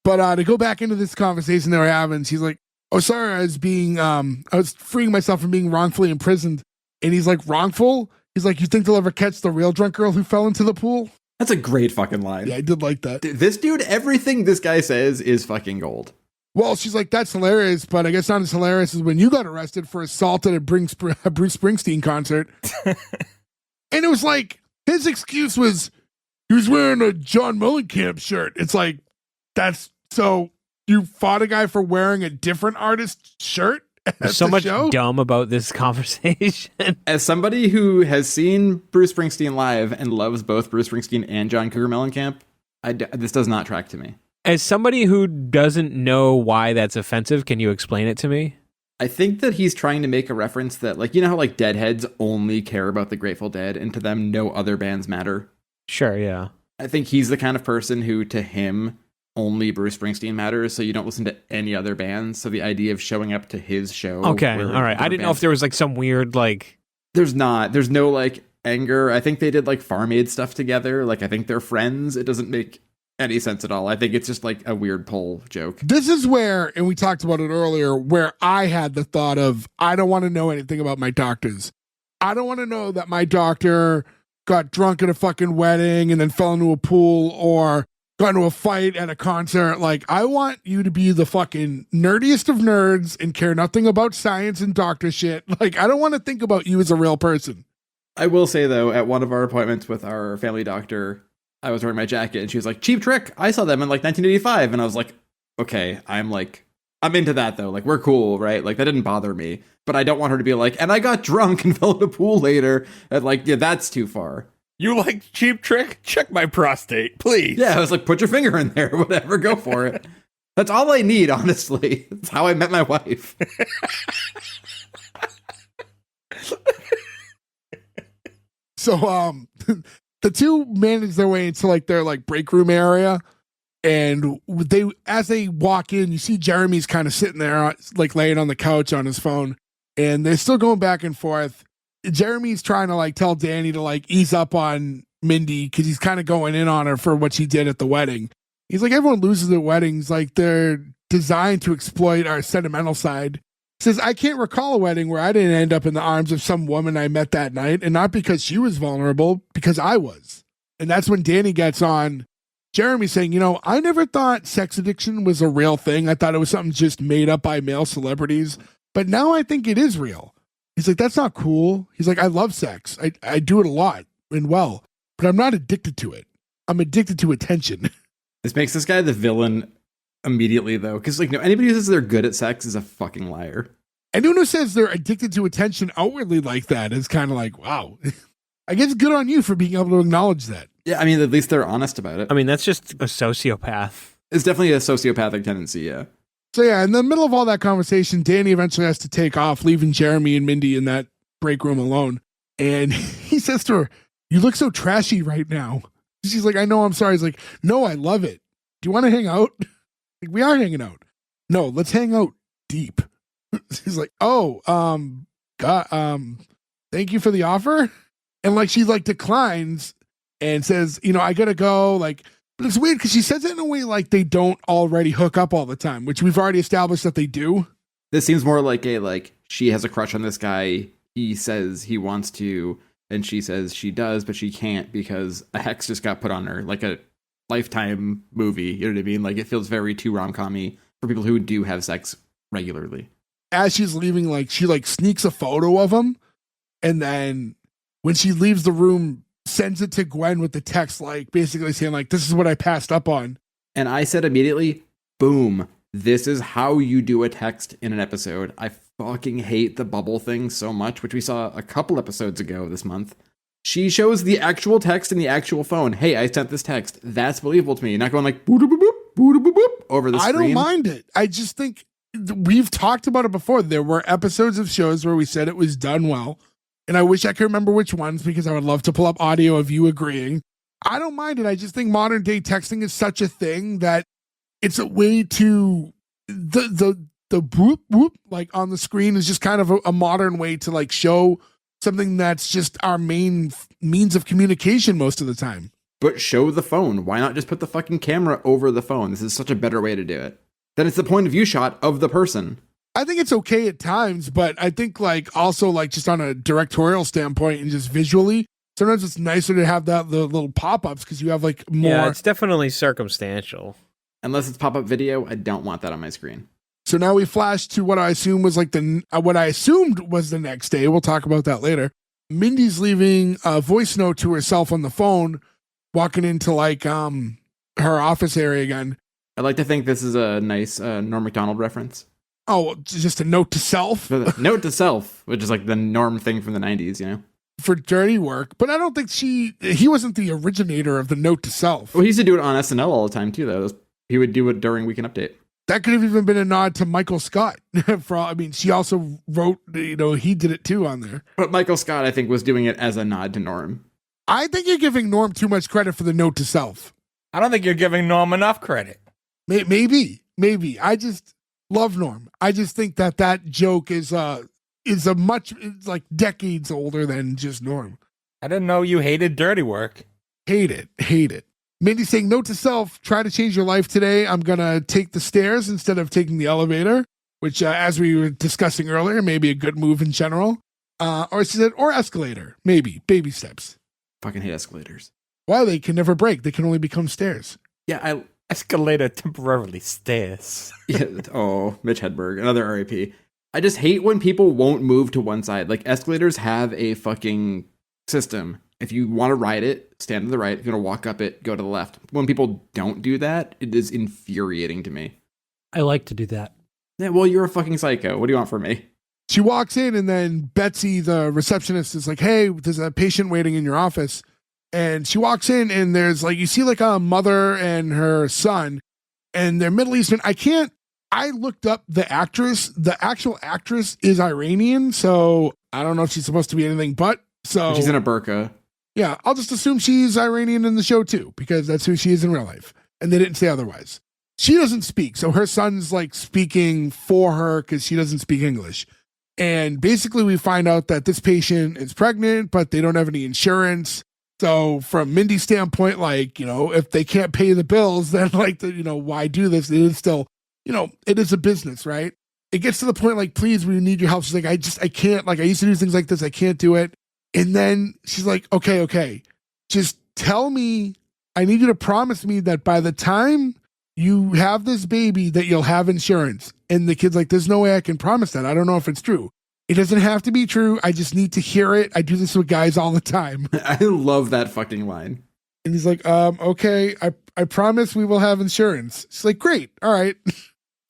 But to go back into this conversation they were having, she's like, oh, sorry, I was freeing myself from being wrongfully imprisoned. And he's like, wrongful? He's like, you think they'll ever catch the real drunk girl who fell into the pool? That's a great fucking line. Yeah, I did like that. This dude, everything this guy says is fucking gold. Well, she's like, that's hilarious, but I guess not as hilarious as when you got arrested for assault at a Bruce Springsteen concert. And it was like, his excuse was, he was wearing a John Mellencamp shirt. It's like, that's, so you fought a guy for wearing a different artist's shirt? There's so much dumb about this conversation. As somebody who has seen Bruce Springsteen live and loves both Bruce Springsteen and John Cougar Mellencamp, this does not track to me. As somebody who doesn't know why that's offensive, can you explain it to me? I think that he's trying to make a reference that, like, you know how like Deadheads only care about the Grateful Dead, and to them no other bands matter. Sure, yeah. I think he's the kind of person who, to him, only Bruce Springsteen matters, so you don't listen to any other bands. So the idea of showing up to his show... Okay, all right. I didn't know if there was like some weird like... There's no like anger. I think they did like Farm Aid stuff together. Like, I think they're friends. It doesn't make any sense at all. I think it's just like a weird pull joke. This is where, and we talked about it earlier, where I had the thought of, I don't want to know anything about my doctors. I don't want to know that my doctor got drunk at a fucking wedding and then fell into a pool or got into a fight at a concert. Like, I want you to be the fucking nerdiest of nerds and care nothing about science and doctor shit. Like, I don't want to think about you as a real person. I will say, though, at one of our appointments with our family doctor, I was wearing my jacket and she was like, Cheap Trick, I saw them in like 1985. And I was like, okay, I'm into that though. Like, we're cool, right? Like, that didn't bother me. But I don't want her to be like, and I got drunk and fell in a pool later. And like, yeah, that's too far. You like Cheap Trick? Check my prostate, please. Yeah, I was like, put your finger in there, whatever, go for it. That's all I need, honestly. That's how I met my wife. So, the two manage their way into like their like break room area, and as they walk in, you see Jeremy's kind of sitting there like laying on the couch on his phone, and they're still going back and forth. Jeremy's trying to like tell Danny to like ease up on Mindy because he's kind of going in on her for what she did at the wedding. He's like, everyone loses at weddings, like they're designed to exploit our sentimental side. Says, I can't recall a wedding where I didn't end up in the arms of some woman I met that night, and not because she was vulnerable, because I was. And that's when Danny gets on. Jeremy saying, you know, I never thought sex addiction was a real thing. I thought it was something just made up by male celebrities, but now I think it is real. He's like, that's not cool. He's like, I love sex. I do it a lot and well, but I'm not addicted to it. I'm addicted to attention. This makes this guy the villain immediately, though, because like, no, anybody who says they're good at sex is a fucking liar. Anyone who says they're addicted to attention outwardly like that is kind of like, wow. I guess good on you for being able to acknowledge that. Yeah, I mean, at least they're honest about it. I mean, that's just a sociopath. It's definitely a sociopathic tendency, yeah. So yeah, in the middle of all that conversation, Danny eventually has to take off, leaving Jeremy and Mindy in that break room alone. And he says to her, you look so trashy right now. She's like, I know, I'm sorry. He's like, no, I love it. Do you want to hang out? Like, we are hanging out. No, let's hang out deep. She's like, oh, God, thank you for the offer. And like, she like declines and says, you know, I gotta go. Like, but it's weird because she says it in a way like they don't already hook up all the time, which we've already established that they do. This seems more like she has a crush on this guy. He says he wants to, and she says she does, but she can't because a hex just got put on her, like a Lifetime movie. You know what I mean? Like, it feels very too rom-com-y for people who do have sex regularly. As she's leaving, like, she like sneaks a photo of him, and then when she leaves the room, sends it to Gwen with the text, like basically saying like, this is what I passed up on. And I said immediately, boom, this is how you do a text in an episode. I fucking hate the bubble thing so much, which we saw a couple episodes ago this month. She shows the actual text in the actual phone. Hey, I sent this text. That's believable to me. Not going like boop, boop, boop, boop, boop, boop, over the screen. I don't mind it. I just think we've talked about it before. There were episodes of shows where we said it was done well. And I wish I could remember which ones because I would love to pull up audio of you agreeing. I don't mind it. I just think modern day texting is such a thing that it's a way to the whoop whoop like on the screen is just kind of a modern way to like show something that's just our main means of communication most of the time. But show the phone. Why not just put the fucking camera over the phone? This is such a better way to do it. Then it's the point of view shot of the person. I think it's okay at times, but I think like also like just on a directorial standpoint and just visually, sometimes it's nicer to have the little pop-ups because you have like more. Yeah, it's definitely circumstantial. Unless it's pop-up video, I don't want that on my screen. So now we flash to what I assume was like what I assumed was the next day. We'll talk about that later. Mindy's leaving a voice note to herself on the phone, walking into like her office area again. I'd like to think this is a nice Norm Macdonald reference. Oh, just a note to self? Note to self, which is like the Norm thing from the 90s, you know? For dirty work. But I don't think he wasn't the originator of the note to self. Well, he used to do it on SNL all the time, too, though. He would do it during Weekend Update. That could have even been a nod to Michael Scott. She also wrote, he did it too on there. But Michael Scott, I think, was doing it as a nod to Norm. I think you're giving Norm too much credit for the note to self. I don't think you're giving Norm enough credit. Maybe. I just love Norm. I just think that joke is like decades older than just Norm. I didn't know you hated dirty work. Hate it. Mindy saying, note to self, try to change your life today. I'm going to take the stairs instead of taking the elevator, which, as we were discussing earlier, may be a good move in general. Or she said, or escalator, maybe, baby steps. Fucking hate escalators. Well, they can never break. They can only become stairs. Yeah, Escalator temporarily stairs. yeah. Oh, Mitch Hedberg, another RIP. I just hate when people won't move to one side. Like, escalators have a fucking system. If you want to ride it, stand to the right. If you want to walk up it, go to the left. When people don't do that, it is infuriating to me. I like to do that. Yeah, well, you're a fucking psycho. What do you want from me? She walks in and then Betsy, the receptionist, is like, hey, there's a patient waiting in your office. And she walks in and there's like, you see like a mother and her son and they're Middle Eastern. I looked up the actress. The actual actress is Iranian. So I don't know if she's supposed to be anything but. So She's in a burqa. Yeah, I'll just assume she's Iranian in the show too, because that's who she is in real life. And they didn't say otherwise. She doesn't speak. So her son's like speaking for her because she doesn't speak English. And basically we find out that this patient is pregnant, but they don't have any insurance. So from Mindy's standpoint, like, if they can't pay the bills, then like, why do this? It is still, it is a business, right? It gets to the point like, please, we need your help. She's like, I can't, like, I used to do things like this. I can't do it. And then she's like, okay, just tell me, I need you to promise me that by the time you have this baby that you'll have insurance. And the kid's like, there's no way I can promise that. I don't know if it's true. It doesn't have to be true. I just need to hear it. I do this with guys all the time. I love that fucking line. And he's like, okay, I promise we will have insurance. She's like, great. All right.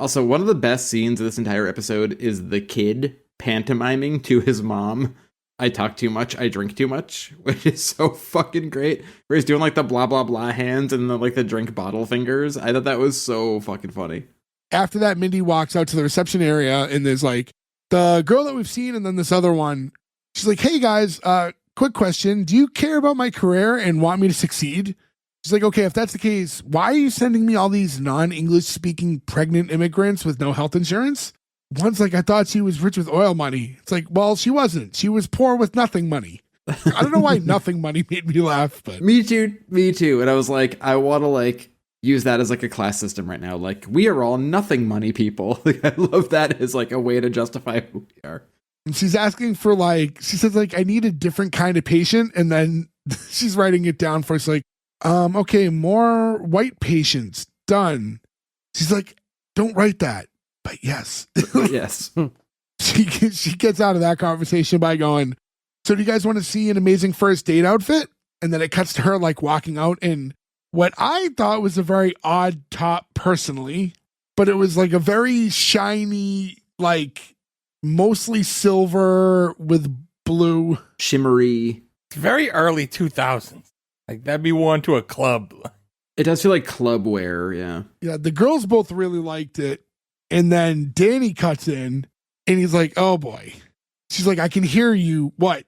Also, one of the best scenes of this entire episode is the kid pantomiming to his mom, I talk too much, I drink too much, which is so fucking great. Where he's doing like the blah, blah, blah hands and the drink bottle fingers. I thought that was so fucking funny. After that, Mindy walks out to the reception area and there's like the girl that we've seen and then this other one. She's like, hey guys, quick question. Do you care about my career and want me to succeed? She's like, okay, if that's the case, why are you sending me all these non-English speaking pregnant immigrants with no health insurance? One's like, I thought she was rich with oil money. It's like, well, she wasn't. She was poor with nothing money. I don't know why nothing money made me laugh, but Me too. And I was like, I want to use that as like a class system right now. Like, we are all nothing money people. I love that as like a way to justify who we are. And she's asking for she says I need a different kind of patient. And then she's writing it down for us like, okay, more white patients, done. She's like, don't write that. But yes. Yes. She gets out of that conversation by going, so do you guys want to see an amazing first date outfit? And then it cuts to her walking out in what I thought was a very odd top personally, but it was a very shiny, mostly silver with blue. Shimmery. It's very early 2000s. That'd be worn to a club. It does feel like club wear, yeah. Yeah, the girls both really liked it. And then Danny cuts in and he's like, oh boy. She's like, I can hear you. What?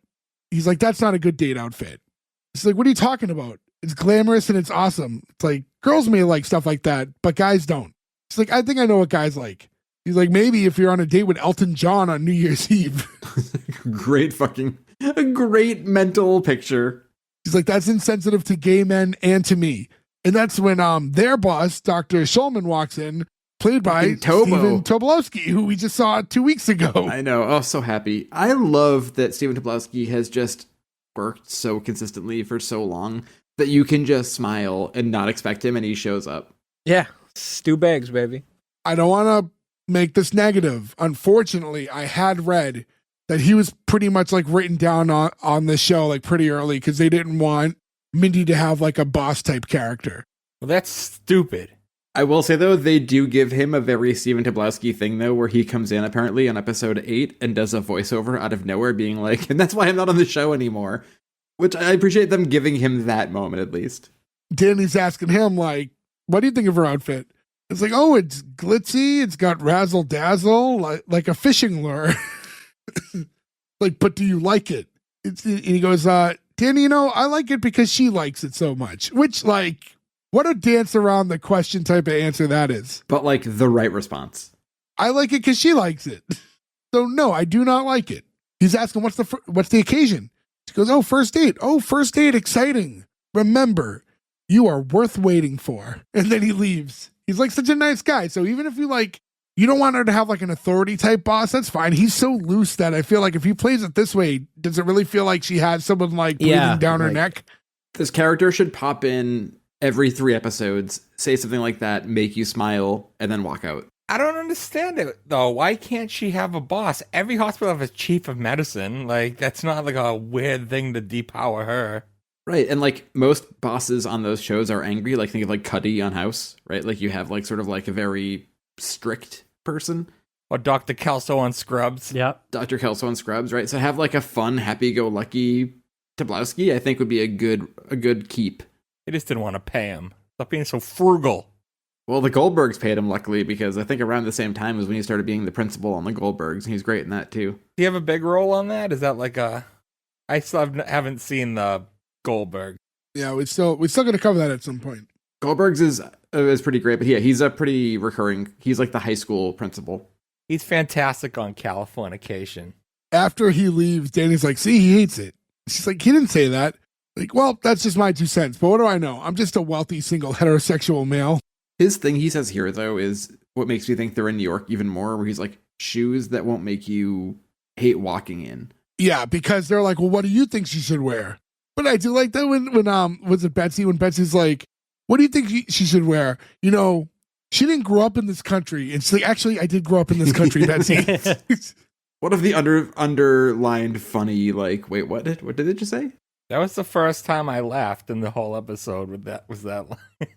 He's like, that's not a good date outfit. She's like, what are you talking about? It's glamorous and it's awesome. It's like, girls may like stuff like that, but guys don't. She's like, I think I know what guys like. He's like, maybe if you're on a date with Elton John on New Year's Eve. A great mental picture. He's like, that's insensitive to gay men and to me. And that's when their boss, Dr. Shulman, walks in, played by Stephen Tobolowsky, who we just saw 2 weeks ago. I know. Oh, so happy. I love that Stephen Tobolowsky has just worked so consistently for so long that you can just smile and not expect him and he shows up. Yeah. Stew bags, baby. I don't want to make this negative. Unfortunately, I had read that he was pretty much written down on the show pretty early because they didn't want Mindy to have a boss type character. Well, that's stupid. I will say, though, they do give him a very Stephen Tobolowsky thing, though, where he comes in, apparently, on episode 8 and does a voiceover out of nowhere being like, and that's why I'm not on the show anymore. Which I appreciate them giving him that moment, at least. Danny's asking him, what do you think of her outfit? It's like, oh, it's glitzy. It's got razzle dazzle, like a fishing lure. Like, but do you like it? And he goes, Danny, I like it because she likes it so much. Which, like, what a dance around the question type of answer that is. But like the right response. I like it because she likes it. So no, I do not like it. He's asking, what's the occasion? She goes, oh, first date. Oh, first date, exciting. Remember, you are worth waiting for. And then he leaves. He's like such a nice guy. So even if you don't want her to have like an authority type boss, that's fine. He's so loose that I feel like if he plays it this way, does it really feel like she has someone like breathing down her neck? This character should pop in every 3 episodes, say something like that, make you smile, and then walk out. I don't understand it, though. Why can't she have a boss? Every hospital has a chief of medicine. Like, that's not like a weird thing to depower her. Right, and like most bosses on those shows are angry. Like think of like Cuddy on House, right? Like you have like sort of like a very strict person. Or Dr. Kelso on Scrubs. Yep. Dr. Kelso on Scrubs, right? So have like a fun, happy-go-lucky Tobolowsky, I think would be a good keep. They just didn't want to pay him. Stop being so frugal. Well, the Goldbergs paid him, luckily, because I think around the same time was when he started being the principal on the Goldbergs, and he's great in that too. Do you have a big role on that? Is that like a... I still haven't seen the Goldberg. Yeah, we're still going to cover that at some point. Goldbergs is pretty great, but yeah, he's a pretty recurring. He's like the high school principal. He's fantastic on Californication. After he leaves, Danny's like, see, he hates it. She's like, he didn't say that. Like, well, that's just my 2 cents. But what do I know? I'm just a wealthy, single, heterosexual male. His thing he says here, though, is what makes me think they're in New York even more, where he's like, shoes that won't make you hate walking in. Yeah, because they're like, well, what do you think she should wear? But I do like that when was it Betsy? When Betsy's like, what do you think she should wear? She didn't grow up in this country. And she's like, actually, I did grow up in this country, Betsy. What if the underlined funny, like, wait, what did it just say? That was the first time I laughed in the whole episode with that line.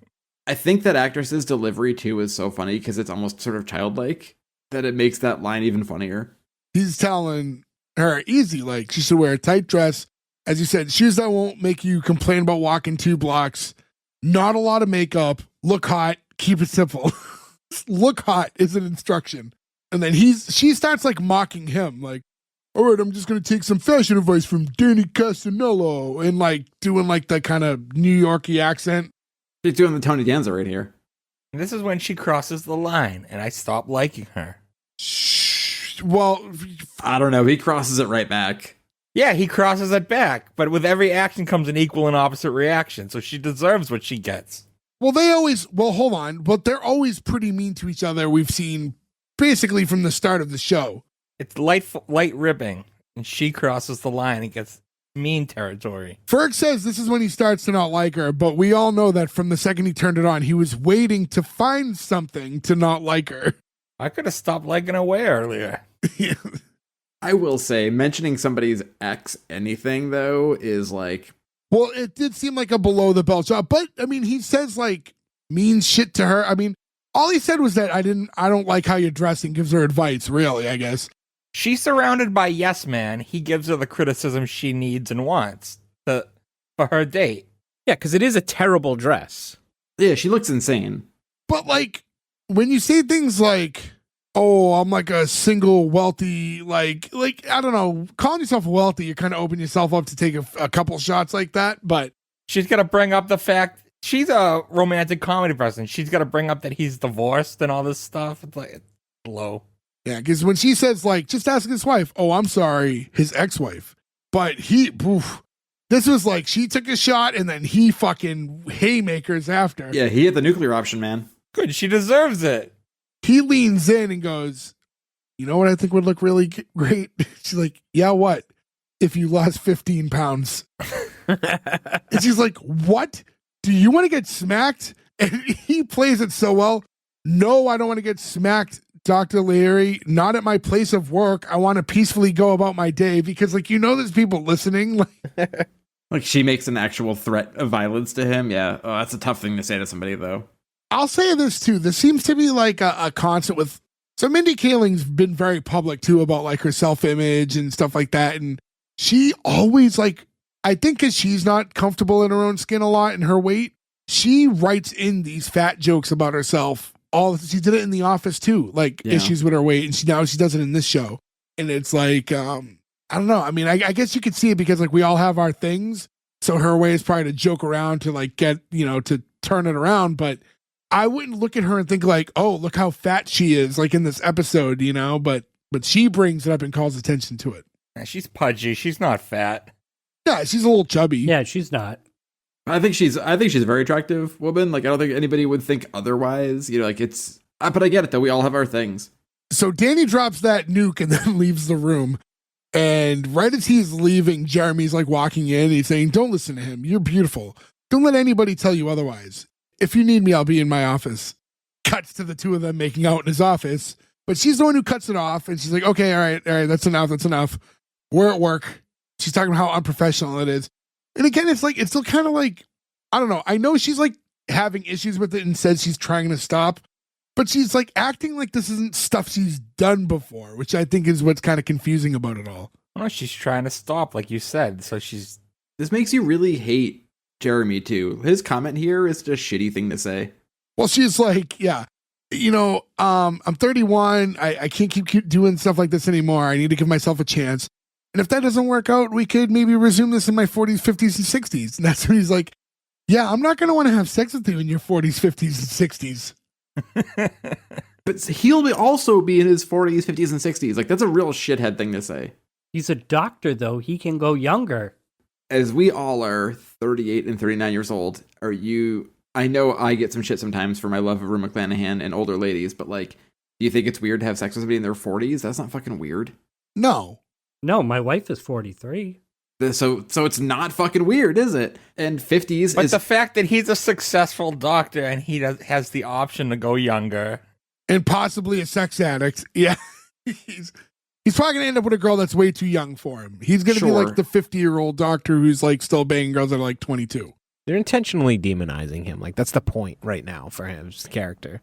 I think that actress's delivery, too, is so funny because it's almost sort of childlike that it makes that line even funnier. He's telling her easy, like, she should wear a tight dress. As you said, shoes that won't make you complain about walking 2 blocks. Not a lot of makeup. Look hot. Keep it simple. Look hot is an instruction. And then she starts like mocking him, like, all right, I'm just going to take some fashion advice from Danny Castanello, and like doing like that kind of New Yorkie accent. She's doing the Tony Danza right here. And this is when she crosses the line, and I stop liking her. Well, I don't know. He crosses it right back. Yeah, he crosses it back, but with every action comes an equal and opposite reaction, so she deserves what she gets. Well, hold on, but they're always pretty mean to each other. We've seen basically from the start of the show. It's light ribbing, and she crosses the line and gets mean territory. Ferg says this is when he starts to not like her, but we all know that from the second he turned it on, he was waiting to find something to not like her. I could have stopped liking her way earlier. Yeah. I will say, mentioning somebody's ex anything, though, is like... Well, it did seem like a below the belt job, but I mean, he says like mean shit to her. I mean, all he said was that I don't like how you're dressed, and gives her advice, really, I guess. She's surrounded by yes man. He gives her the criticism she needs and wants for her date. Yeah, because it is a terrible dress. Yeah, she looks insane. But like, when you say things like, oh, I'm like a single wealthy, like I don't know, calling yourself wealthy, you kind of open yourself up to take a couple shots like that. But she's got to bring up the fact she's a romantic comedy person. She's got to bring up that he's divorced and all this stuff. It's like, it's low. Yeah, because when she says like, just ask his wife, oh, I'm sorry, his ex-wife. But this was like, she took a shot and then he fucking haymakers after. Yeah, he hit the nuclear option, man. Good, she deserves it. He leans in and goes, you know what I think would look really great? She's like, yeah, what? If you lost 15 pounds. And she's like, what? Do you want to get smacked? And he plays it so well. No, I don't want to get smacked, Dr. Lahiri. Not at my place of work. I want to peacefully go about my day because, like, there's people listening. Like she makes an actual threat of violence to him. Yeah. Oh, that's a tough thing to say to somebody, though. I'll say this too. This seems to be like a constant with. So Mindy Kaling's been very public too about like her self-image and stuff like that. And she always like, I think because she's not comfortable in her own skin a lot and her weight, she writes in these fat jokes about herself she did it in The Office too, like issues with her weight, and she does it in this show. And it's like, I don't know. I mean, I guess you could see it because like we all have our things. So her way is probably to joke around to like get, to turn it around. But I wouldn't look at her and think like, oh, look how fat she is, like in this episode, but she brings it up and calls attention to it. Yeah, she's pudgy. She's not fat. Yeah, she's a little chubby. Yeah, she's not. I think she's a very attractive woman. Like, I don't think anybody would think otherwise. But I get it though. We all have our things. So Danny drops that nuke and then leaves the room. And right as he's leaving, Jeremy's like walking in. He's saying, don't listen to him. You're beautiful. Don't let anybody tell you otherwise. If you need me, I'll be in my office. Cuts to the two of them making out in his office. But she's the one who cuts it off. And she's like, okay, all right, that's enough. We're at work. She's talking about how unprofessional it is. And again, it's still kind of like, I don't know. I know she's like having issues with it and says she's trying to stop. But she's like acting like this isn't stuff she's done before, which I think is what's kind of confusing about it all. Oh, she's trying to stop, like you said. So This makes you really hate Jeremy too. His comment here is just a shitty thing to say. Well, she's like, yeah, I'm 31. I can't keep doing stuff like this anymore. I need to give myself a chance. And if that doesn't work out, we could maybe resume this in my 40s, 50s, and 60s. And that's when he's like, yeah, I'm not going to want to have sex with you in your 40s, 50s, and 60s. But he'll also be in his 40s, 50s, and 60s. Like, that's a real shithead thing to say. He's a doctor, though. He can go younger. As we all are 38 and 39 years old, I know I get some shit sometimes for my love of Rue McClanahan and older ladies, but like, do you think it's weird to have sex with somebody in their 40s? That's not fucking weird. No, my wife is 43. So it's not fucking weird, is it? And 50s But is... the fact that he's a successful doctor and he has the option to go younger. And possibly a sex addict. Yeah. He's probably going to end up with a girl that's way too young for him. He's going to be like the 50-year-old doctor who's like still banging girls that are like 22. They're intentionally demonizing him. Like, that's the point right now for his character.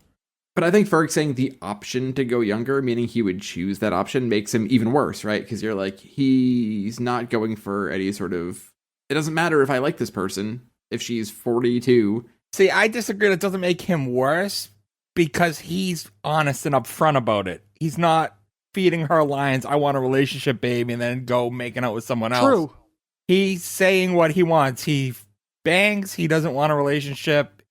But I think Ferg saying the option to go younger, meaning he would choose that option, makes him even worse, right? Because you're like, he's not going for any sort of... It doesn't matter if I like this person, if she's 42. See, I disagree. It doesn't make him worse because he's honest and upfront about it. He's not feeding her lines, I want a relationship, baby, and then go making out with someone else. True. He's saying what he wants. He bangs, he doesn't want a relationship,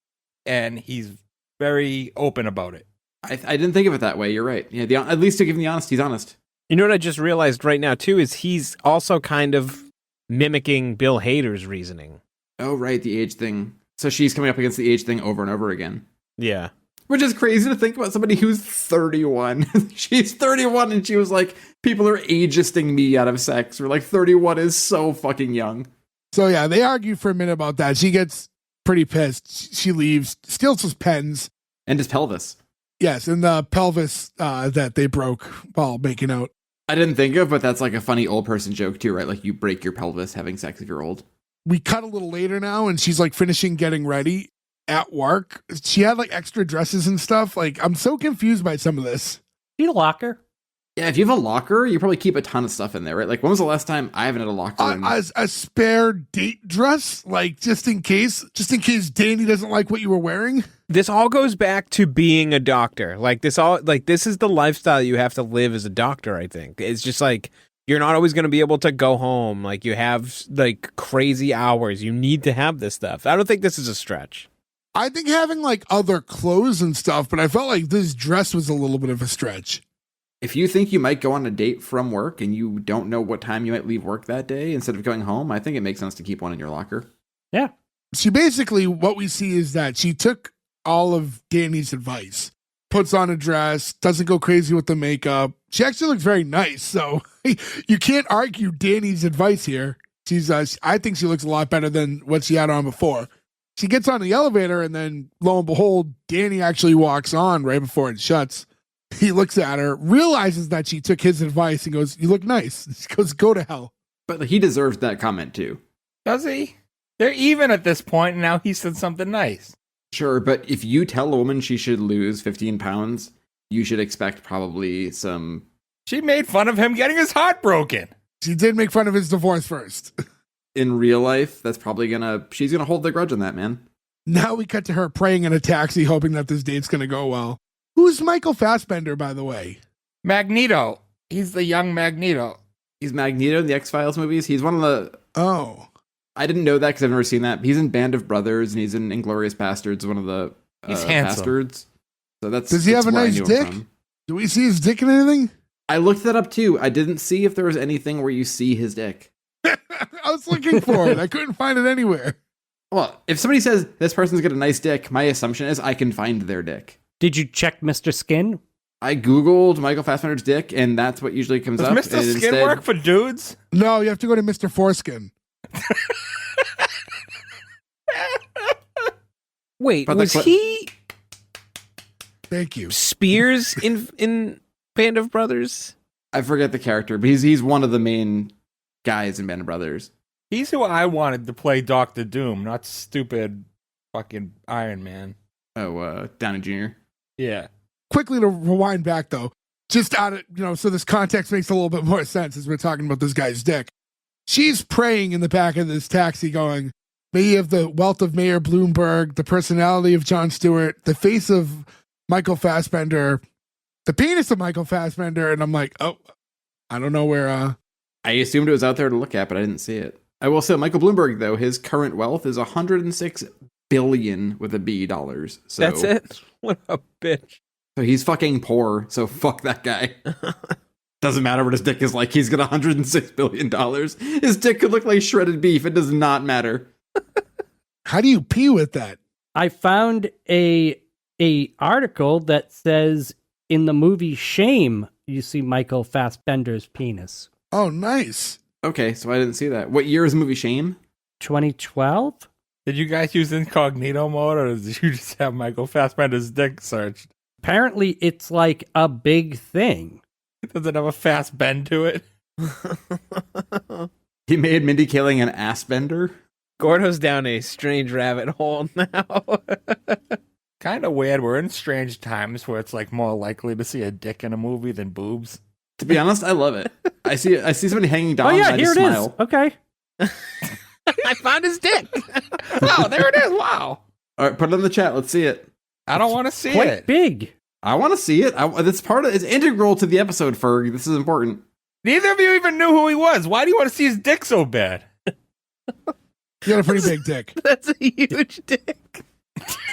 and he's very open about it. I didn't think of it that way. You're right. Yeah, at least to give him the honesty, he's honest. You know what I just realized right now, too, is he's also kind of mimicking Bill Hader's reasoning. Oh, right, the age thing. So she's coming up against the age thing over and over again. Yeah. Which is crazy to think about somebody who's 31. She's 31 and she was like, people are ageisting me out of sex. Or like 31 is so fucking young. So yeah, they argue for a minute about that. She gets pretty pissed. She leaves, steals his pens. And his pelvis. Yes, and the pelvis that they broke while making out. I didn't think of, but that's like a funny old person joke too, right? Like you break your pelvis having sex if you're old. We cut a little later now and she's like finishing getting ready at work. She had like extra dresses and stuff. Like, I'm so confused by some of this. Need a locker. Yeah, if you have a locker, you probably keep a ton of stuff in there, right? Like, when was the last time I haven't had a locker? A spare date dress, like just in case Danny doesn't like what you were wearing. This all goes back to being a doctor. This is the lifestyle you have to live as a doctor, I think. It's just like, you're not always going to be able to go home. Like, you have like crazy hours. You need to have this stuff. I don't think this is a stretch. I think having like other clothes and stuff, but I felt like this dress was a little bit of a stretch. If you think you might go on a date from work and you don't know what time you might leave work that day, instead of going home, I think it makes sense to keep one in your locker. Yeah. She basically, what we see is that she took all of Danny's advice, puts on a dress, doesn't go crazy with the makeup. She actually looks very nice. So you can't argue Danny's advice here. She's, I think she looks a lot better than what she had on before. She gets on the elevator and then lo and behold, Danny actually walks on right before it shuts. He looks at her, realizes that she took his advice and goes, "You look nice." She goes, "Go to hell." But he deserves that comment too. Does he? They're even at this point, and now he said something nice. Sure, but if you tell a woman she should lose 15 pounds, you should expect probably some... She made fun of him getting his heart broken. She did make fun of his divorce first. In real life, that's probably she's gonna hold the grudge on that, man. Now we cut to her praying in a taxi, hoping that this date's gonna go well. Who's Michael Fassbender, by the way? Magneto. He's the young Magneto. He's Magneto in the X-Files movies. He's one of the... Oh. I didn't know that because I've never seen that. He's in Band of Brothers, and he's in Inglourious Bastards, one of the He's handsome. bastards. So that's Does he have a where I nice knew him dick? from. Do we see his dick in anything? I looked that up too. I didn't see if there was anything where you see his dick. I was looking for it. I couldn't find it anywhere. Well, if somebody says this person's got a nice dick, my assumption is I can find their dick. Did you check Mr. Skin? I Googled Michael Fassbender's dick, and that's what usually comes Does up. Mr. and Skin instead- work for dudes? No, you have to go to Mr. Foreskin. Wait, But the was cli- he Thank you. Spears in Band of Brothers? I forget the character, but he's one of the main guys in Band of Brothers. He's who I wanted to play Doctor Doom, not stupid fucking Iron Man. Oh, Downey Jr. Yeah. Quickly to rewind back, though, just out of, so this context makes a little bit more sense as we're talking about this guy's dick. She's praying in the back of this taxi going, may you have the wealth of Mayor Bloomberg, the personality of Jon Stewart, the face of Michael Fassbender, the penis of Michael Fassbender. And I'm like, oh, I don't know where. I assumed it was out there to look at, but I didn't see it. I will say Michael Bloomberg, though, his current wealth is $106 billion with a B dollars. So That's it? What a bitch. So he's fucking poor. So fuck that guy. Doesn't matter what his dick is like. He's got $106 billion. His dick could look like shredded beef. It does not matter. How do you pee with that? I found a article that says in the movie Shame, you see Michael Fassbender's penis. Oh, nice. Okay, so I didn't see that. What year is the movie Shame? 2012? Did you guys use incognito mode, or did you just have Michael Fassbender's dick searched? Apparently, it's like a big thing. Does it have a fast bend to it? He made Mindy Kaling an ass bender. Gordo's down a strange rabbit hole now. Kind of weird. We're in strange times where it's like more likely to see a dick in a movie than boobs. To be honest, I love it. I see somebody hanging down. Oh, yeah, and I here just it is. smile. Okay. I found his dick. Oh, there it is. Wow. All right, put it in the chat. Let's see it. I don't want to see Quite it. big. I want to see it. It's integral to the episode, Ferg. This is important. Neither of you even knew who he was. Why do you want to see his dick so bad? You got a pretty big dick. That's a huge dick.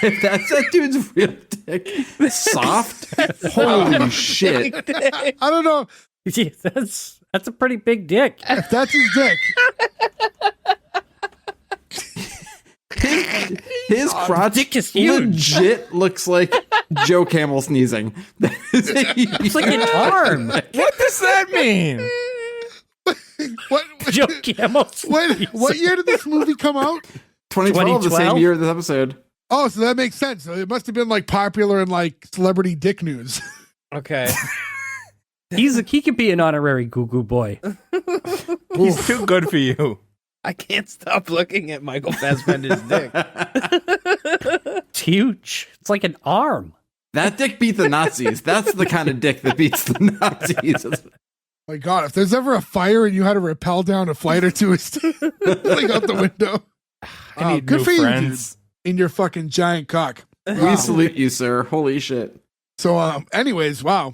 If that's that dude's real dick, soft. Holy shit! I don't know Yeah, that's a pretty big dick. if that's his dick. His crotch dick is huge. legit looks like Joe Camel sneezing. It's like an arm. What does that mean? What? Joe Camel. What year did this movie come out? 2012, the same 2012? year of this episode. Oh, so that makes sense. So it must have been like popular in like celebrity dick news. Okay. He could be an honorary Goo Goo Boy. He's too good for you. I can't stop looking at Michael Fassbender's dick. It's huge. It's like an arm. That dick beat the Nazis. That's the kind of dick that beats the Nazis. My God, if there's ever a fire and you had to rappel down a flight or two, like out the window. I need Good new for you, friends. dude. In your fucking giant cock. We salute you, sir. Holy shit. So, anyways, wow.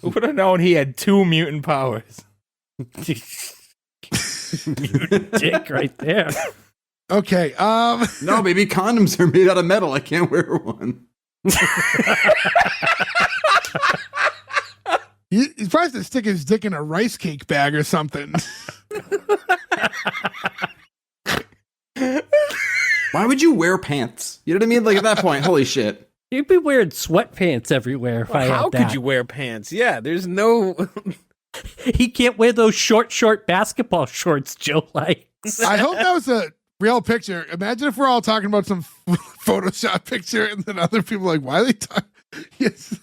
Who would have known he had 2 mutant powers? Mutant dick right there. Okay. No, baby, condoms are made out of metal. I can't wear one. He's probably to stick his dick in a rice cake bag or something. Why would you wear pants? You know what I mean? Like at that point, holy shit. You'd be wearing sweatpants everywhere if I had How that. could you wear pants? Yeah, there's no. He can't wear those short basketball shorts Joe likes. I hope that was a real picture. Imagine if we're all talking about some Photoshop picture and then other people are like, why are they talking? Yes.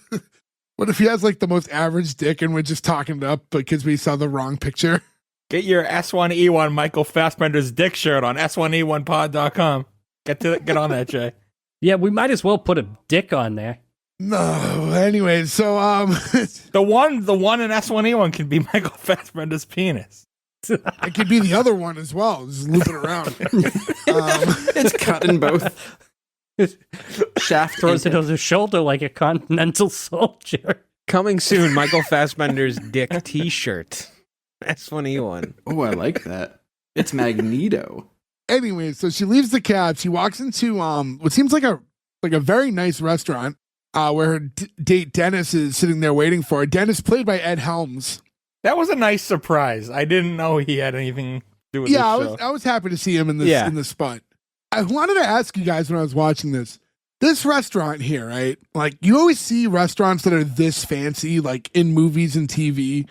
What if he has like the most average dick and we're just talking it up because we saw the wrong picture? Get your S1E1 Michael Fassbender's dick shirt on S1E1pod.com. Get on that, Jay. Yeah, we might as well put a dick on there. No. Anyways, so The one in S1E1 can be Michael Fassbender's penis. it could be the other one as well. Just loop it around. It's cut in both. Shaft Throws it on his shoulder like a continental soldier. Coming soon, Michael Fassbender's dick T-shirt. S1E1. Oh, I like that. It's Magneto. Anyway, so she leaves the cab. She walks into what seems like a very nice restaurant where her date Dennis is sitting there waiting for her. Dennis, played by Ed Helms. That was a nice surprise. I didn't know he had anything to do with this show. I was happy to see him in this in the spot. I wanted to ask you guys when I was watching this restaurant here, right? Like, you always see restaurants that are this fancy, like in movies and TV,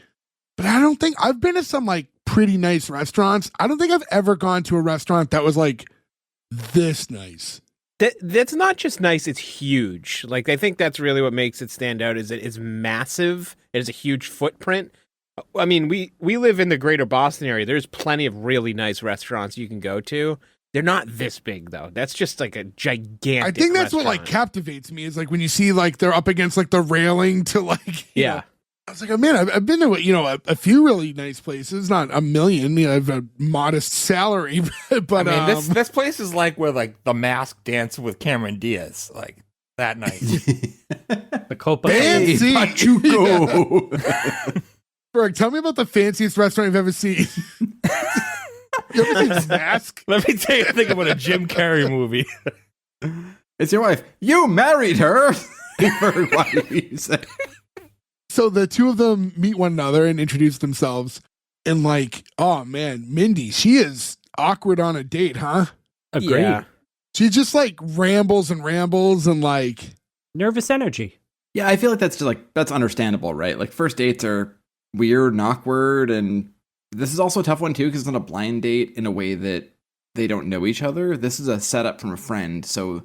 but I don't think I've been to some like pretty nice restaurants. I don't think I've ever gone to a restaurant that was like this nice. That's not just nice, it's huge. Like, I think that's really what makes it stand out, is it's massive. It has a huge footprint. I mean, we live in the greater Boston area. There's plenty of really nice restaurants you can go to. They're not this big, though. That's just like a gigantic I think that's restaurant. what like captivates me, is like when you see like they're up against like the railing to like, you know. I was like, oh man, I've been to, a few really nice places, not a million. I have a modest salary, but I mean, this place is like where like The Mask danced with Cameron Diaz, like that night. The Copa. Fancy. Hey, Pachuco. Berg, tell me about the fanciest restaurant you've ever seen. You ever seen Mask? Let me tell you a thing about a Jim Carrey movie. It's your wife. You married her. What do you say? So the two of them meet one another and introduce themselves. And like, oh man, Mindy, she is awkward on a date, huh? Agreed. Yeah. She just like rambles and like Nervous energy. Yeah, I feel like that's understandable, right? Like, first dates are weird and awkward, and this is also a tough one too because it's not a blind date in a way that they don't know each other. This is a setup from a friend, so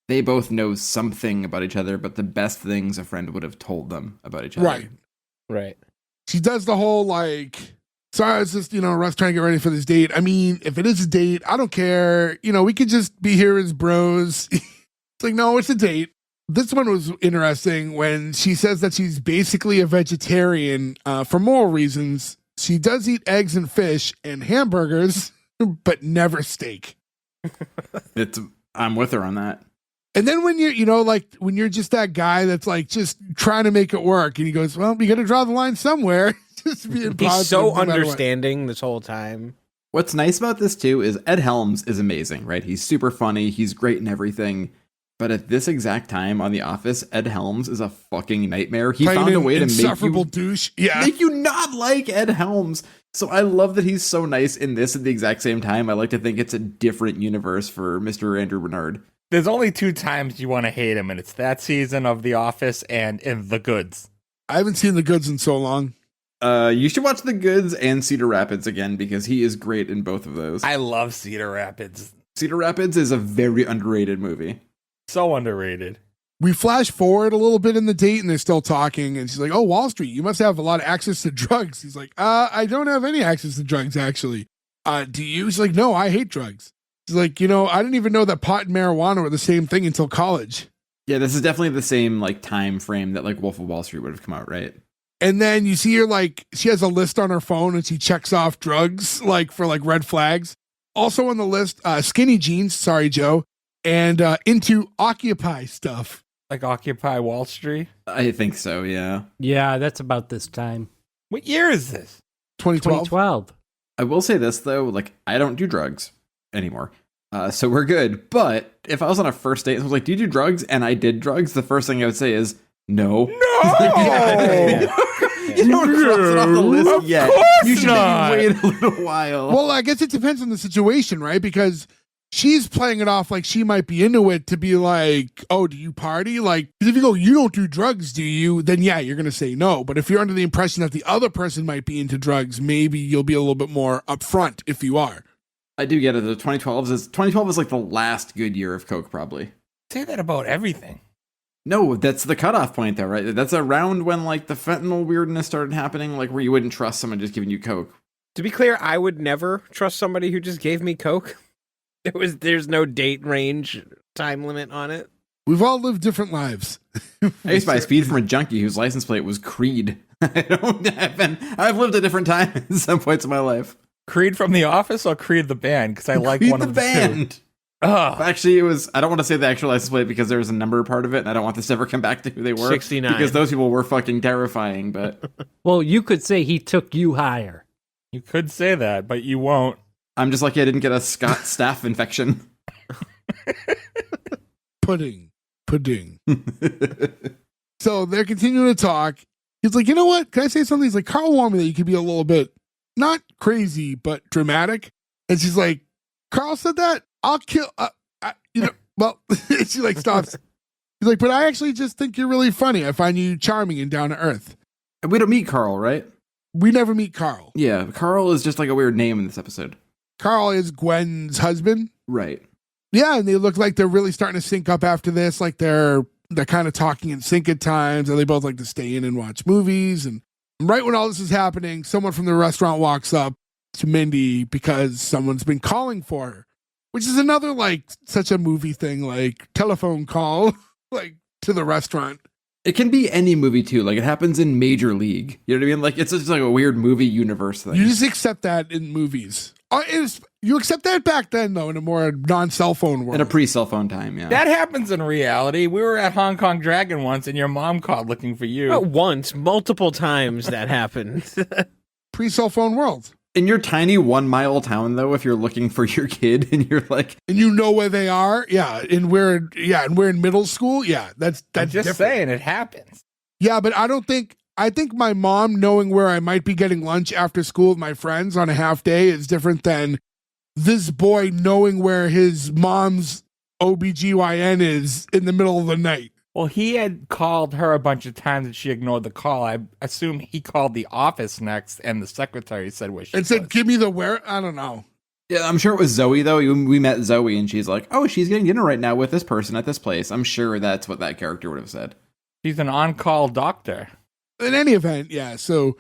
they both know something about each other, but the best things a friend would have told them about each other. Right. she does the whole like, sorry, I was just, Russ trying to get ready for this date. I mean, if it is a date, I don't care. We could just be here as bros. It's like, no, it's a date. This one was interesting when she says that she's basically a vegetarian for moral reasons. She does eat eggs and fish and hamburgers, but never steak. I'm with her on that. And then when you're, when you're just that guy that's like just trying to make it work, and he goes, well, you got to draw the line somewhere. Just being positive. He's so no matter what. understanding this whole time. What's nice about this too is Ed Helms is amazing, right? He's super funny. He's great in everything. But at this exact time on The Office, Ed Helms is a fucking nightmare. He found a way to make you not like Ed Helms. So I love that he's so nice in this at the exact same time. I like to think it's a different universe for Mr. Andrew Bernard. There's only 2 times you want to hate him, and it's that season of The Office and in The Goods. I haven't seen The Goods in so long. You should watch The Goods and Cedar Rapids again because he is great in both of those. I love Cedar Rapids. Cedar Rapids is a very underrated movie. So underrated. We flash forward a little bit in the date, and they're still talking, and she's like, oh, Wall Street, you must have a lot of access to drugs. He's like, I don't have any access to drugs, actually. Do you? She's like, no, I hate drugs. She's like, I didn't even know that pot and marijuana were the same thing until college. Yeah, this is definitely the same time frame that Wolf of Wall Street would have come out, right? And then you see her she has a list on her phone, and she checks off drugs for red flags. Also on the list, skinny jeans, sorry, Joe, and into Occupy stuff. Like Occupy Wall Street? I think so, yeah. Yeah, that's about this time. What year is this? 2012. 2012. I will say this, though, I don't do drugs anymore. So we're good. But if I was on a first date and I was like, do you do drugs? And I did drugs, the first thing I would say is, no. No! You don't cross it off the list yet. You should not. maybe wait a little while. Well, I guess it depends on the situation, right? Because she's playing it off like she might be into it to be like, oh, do you party? Because if you go, you don't do drugs, do you? Then yeah, you're going to say no. But if you're under the impression that the other person might be into drugs, maybe you'll be a little bit more upfront if you are. I do get it. The 2012 is the last good year of Coke, probably. Say that about everything. No, that's the cutoff point, though, right? That's around when the fentanyl weirdness started happening, where you wouldn't trust someone just giving you Coke. To be clear, I would never trust somebody who just gave me Coke. There's no date range time limit on it. We've all lived different lives. I used to buy speed from a junkie whose license plate was Creed. I've lived a different time at some points in my life. Creed from The Office or Creed the band? Because I like Creed one the of the band. two. Ugh. Actually, it was, I don't want to say the actual license plate because there was a number part of it, and I don't want this to ever come back to who they were. 69. Because those people were fucking terrifying, but Well, you could say he took you higher. You could say that, but you won't. I'm just lucky I didn't get a staph infection. Pudding. So they're continuing to talk. He's like, you know what? Can I say something? He's like, Carl warned me that you could be a little bit, not crazy, but dramatic. And she's like, Carl said that? I'll kill, well, she like stops. He's like, but I actually just think you're really funny. I find you charming and down to earth. We don't meet Carl, right? We never meet Carl. Yeah, Carl is just like a weird name in this episode. Carl is Gwen's husband. Right. Yeah, and they look like they're really starting to sync up after this. Like they're kind of talking in sync at times, and they both like to stay in and watch movies. And right when all this is happening, someone from the restaurant walks up to Mindy because someone's been calling for her, which is another like such a movie thing, like telephone call, like to the restaurant. It can be any movie too. Like it happens in Major League. You know what I mean? Like it's just like a weird movie universe thing. You just accept that in movies. You accept that back then, though, in a more non-cell phone world. In a pre-cell phone time, yeah. That happens in reality. We were at Hong Kong Dragon once, and your mom called looking for you. Not once, multiple times that happened. Pre-cell phone world. In your tiny 1 mile town, though, if you're looking for your kid and you're like, and you know where they are, and we're in middle school, that's I'm just different. saying it happens. Yeah, but I think my mom knowing where I might be getting lunch after school with my friends on a half day is different than this boy knowing where his mom's OBGYN is in the middle of the night. Well, he had called her a bunch of times and she ignored the call. I assume he called the office next and the secretary said where she and was. said, give me the where? I don't know. yeah, I'm sure it was Zoe, though. We met Zoe and she's like, oh, she's getting dinner right now with this person at this place. I'm sure that's what that character would have said. She's an on-call doctor. In any event, yeah. So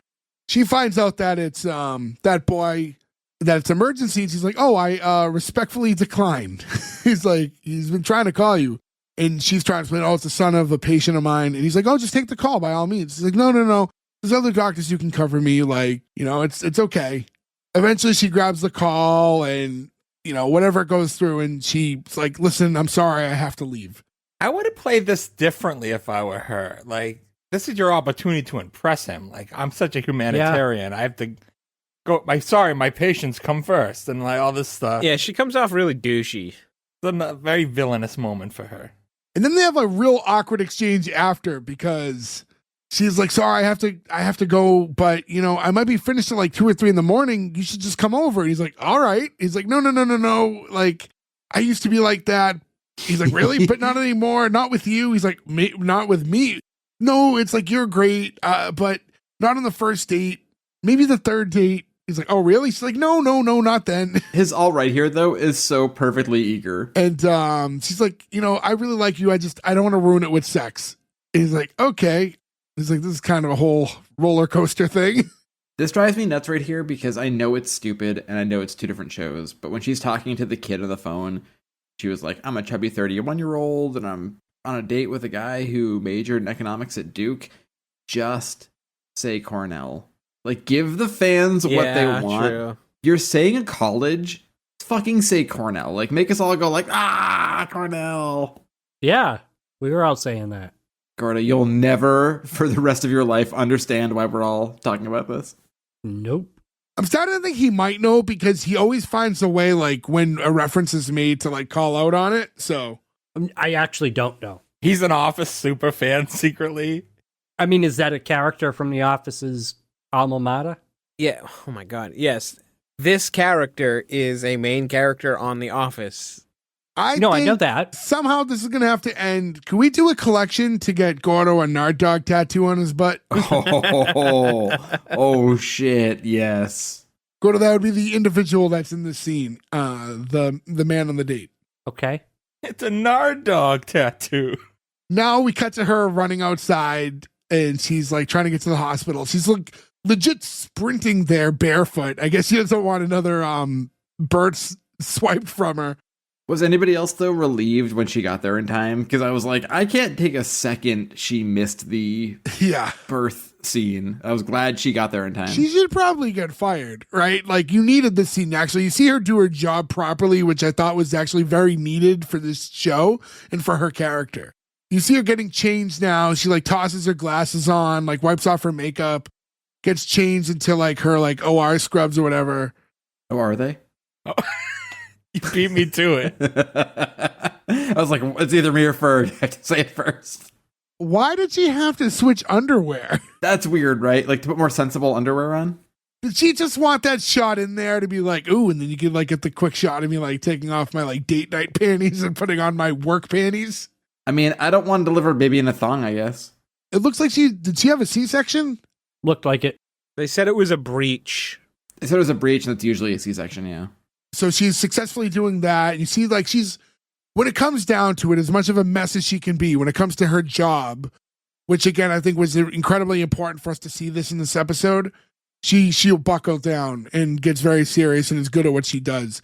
she finds out that it's that boy, that it's emergency. And she's like, oh, I respectfully declined. He's like, he's been trying to call you. And she's trying to explain, oh, it's the son of a patient of mine. And he's like, oh, just take the call by all means. She's like, no. There's other doctors who can cover me. Like, it's okay. Eventually she grabs the call and, whatever goes through. And she's like, listen, I'm sorry. I have to leave. I would have played this differently if I were her. Like, this is your opportunity to impress him. Like, I'm such a humanitarian. I have to go. My patients come first, and like all this stuff. Yeah, she comes off really douchey. It's a very villainous moment for her. And then they have a real awkward exchange after because she's like, sorry, I have to go, but I might be finished at like 2 or 3 in the morning. You should just come over. And he's like, all right. He's like, no. Like, I used to be like that. He's like, really? But not anymore. Not with you. He's like, not with me. No, it's like, you're great, but not on the first date. Maybe the third date. He's like, oh, really? She's like, no, not then. His all right here, though, is so perfectly eager. And she's like, I really like you. I don't want to ruin it with sex. And he's like, okay. He's like, this is kind of a whole roller coaster thing. This drives me nuts right here because I know it's stupid and I know it's 2 different shows. But when she's talking to the kid on the phone, she was like, I'm a chubby 31-year-old and I'm on a date with a guy who majored in economics at Duke. Just say Cornell. Like, give the fans what they want. True. You're saying a college, fucking say Cornell. Like, make us all go like, Cornell. Yeah, we were all saying that. Gorda, you'll never, for the rest of your life, understand why we're all talking about this. Nope. I'm starting to think he might know because he always finds a way, like, when a reference is made to, like, call out on it, so... I actually don't know. He's an Office super fan secretly. I mean, is that a character from The Office's alma mater? Yeah. Oh my God. Yes. This character is a main character on The Office. I know that. Somehow this is going to have to end. Can we do a collection to get Gordo a Nard Dog tattoo on his butt? Oh, shit. Yes. Gordo, that would be the individual that's in the scene. The man on the date. Okay. It's a Nard Dog tattoo. Now we cut to her running outside and she's like trying to get to the hospital. She's like legit sprinting there barefoot. I guess she doesn't want another bird swiped from her. Was anybody else, though, relieved when she got there in time? Because I was like, I can't take a second she missed the birth scene. I was glad she got there in time. She should probably get fired, right? Like, you needed this scene, actually. You see her do her job properly, which I thought was actually very needed for this show and for her character. You see her getting changed now. She, like, tosses her glasses on, like, wipes off her makeup, gets changed into, like, her, like, OR scrubs or whatever. Oh, are they? Oh. You beat me to it. I was like, it's either me or Ferg. I have to say it first. Why did she have to switch underwear? That's weird, right? Like, to put more sensible underwear on? Did she just want that shot in there to be like, ooh, and then you could, like, get the quick shot of me, like, taking off my, like, date night panties and putting on my work panties? I mean, I don't want to deliver a baby in a thong, I guess. It looks like did she have a C-section? Looked like it. They said it was a breach. They said it was a breach, and that's usually a C-section, yeah. So she's successfully doing that. You see, like, when it comes down to it, as much of a mess as she can be, when it comes to her job, which again, I think was incredibly important for us to see this in this episode, she'll buckle down and gets very serious and is good at what she does.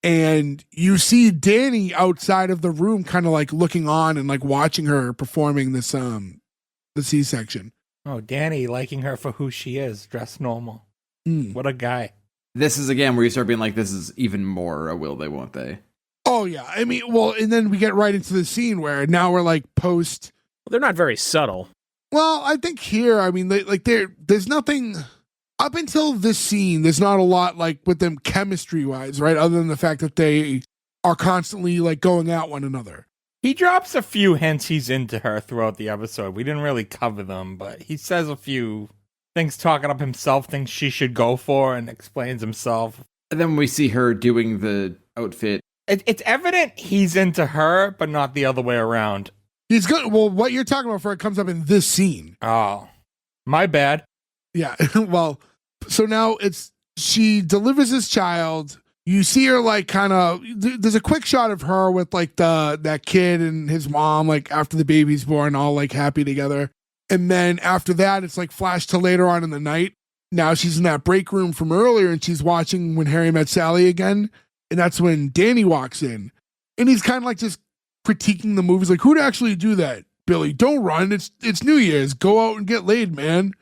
And you see Danny outside of the room kind of like looking on and like watching her performing this, the C-section. Oh, Danny liking her for who she is, dressed normal. What a guy. This is, again, where you start being like, this is even more a will they, won't they? Oh, yeah. I mean, well, and then we get right into the scene where now we're like post. They're not very subtle. Well, I think here, I mean, there's nothing up until this scene. There's not a lot like with them chemistry wise, right? Other than the fact that they are constantly like going at one another. He drops a few hints he's into her throughout the episode. We didn't really cover them, but he says a few things talking up himself, things she should go for, and explains himself. And then when we see her doing the outfit. It's evident he's into her, but not the other way around. He's good. Well, what you're talking about for it comes up in this scene. Oh, my bad. Yeah. Well, so now she delivers this child. You see her like kind of, there's a quick shot of her with like that kid and his mom, like after the baby's born, all like happy together. And then after that, it's like flash to later on in the night. Now she's in that break room from earlier and she's watching When Harry Met Sally again. And that's when Danny walks in. And he's kind of like just critiquing the movies. Like, who'd actually do that? Billy, don't run. It's New Year's. Go out and get laid, man.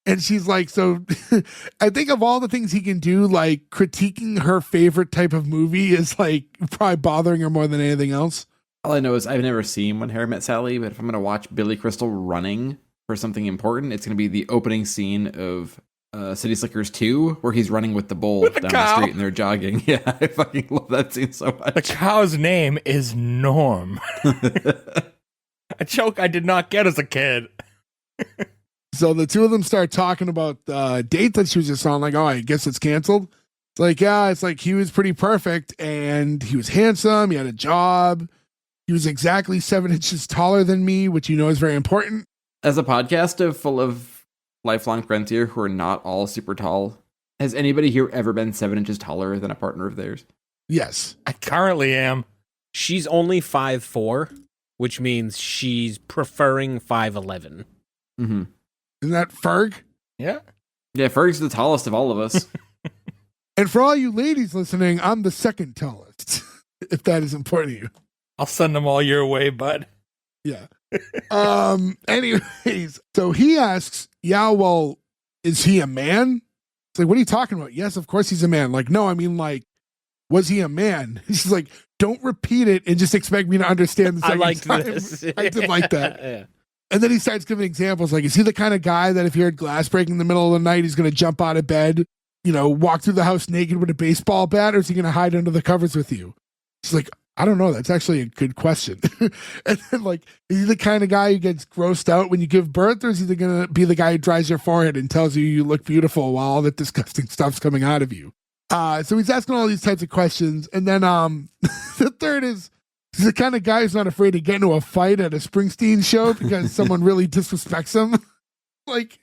And she's like, so I think of all the things he can do, like critiquing her favorite type of movie is like probably bothering her more than anything else. All I know is I've never seen When Harry Met Sally, but if I'm going to watch Billy Crystal running for something important, it's going to be the opening scene of City Slickers 2, where he's running with the bull with the down cow. the street and they're jogging. Yeah, I fucking love that scene so much. The cow's name is Norm. A joke I did not get as a kid. So the two of them start talking about the date that she was just on, like, oh, I guess it's canceled. It's like, yeah, it's like he was pretty perfect and he was handsome. He had a job. He was exactly 7 inches taller than me, which you know is very important. As a podcast full of lifelong friends here who are not all super tall, has anybody here ever been 7 inches taller than a partner of theirs? Yes. I currently am. She's only 5'4", which means she's preferring 5'11". Mm-hmm. Isn't that Ferg? Yeah. Yeah, Ferg's the tallest of all of us. And for all you ladies listening, I'm the second tallest, if that is important to you. I'll send them all your way, bud. Yeah. Anyways, so he asks, yeah, well, is he a man? It's like, what are you talking about? Yes, of course he's a man. Like, no, I mean, like, was he a man? She's like, don't repeat it and just expect me to understand the I second liked time. this. I did like that. Yeah. And then he starts giving examples. Like, is he the kind of guy that if he heard glass breaking in the middle of the night, he's going to jump out of bed, you know, walk through the house naked with a baseball bat, or is he going to hide under the covers with you? She's like, I don't know. That's actually a good question. And then, like, is he the kind of guy who gets grossed out when you give birth, or is he going to be the guy who dries your forehead and tells you you look beautiful while all that disgusting stuff's coming out of you? So he's asking all these types of questions. And then the third is, he's the kind of guy who's not afraid to get into a fight at a Springsteen show because someone really disrespects him. like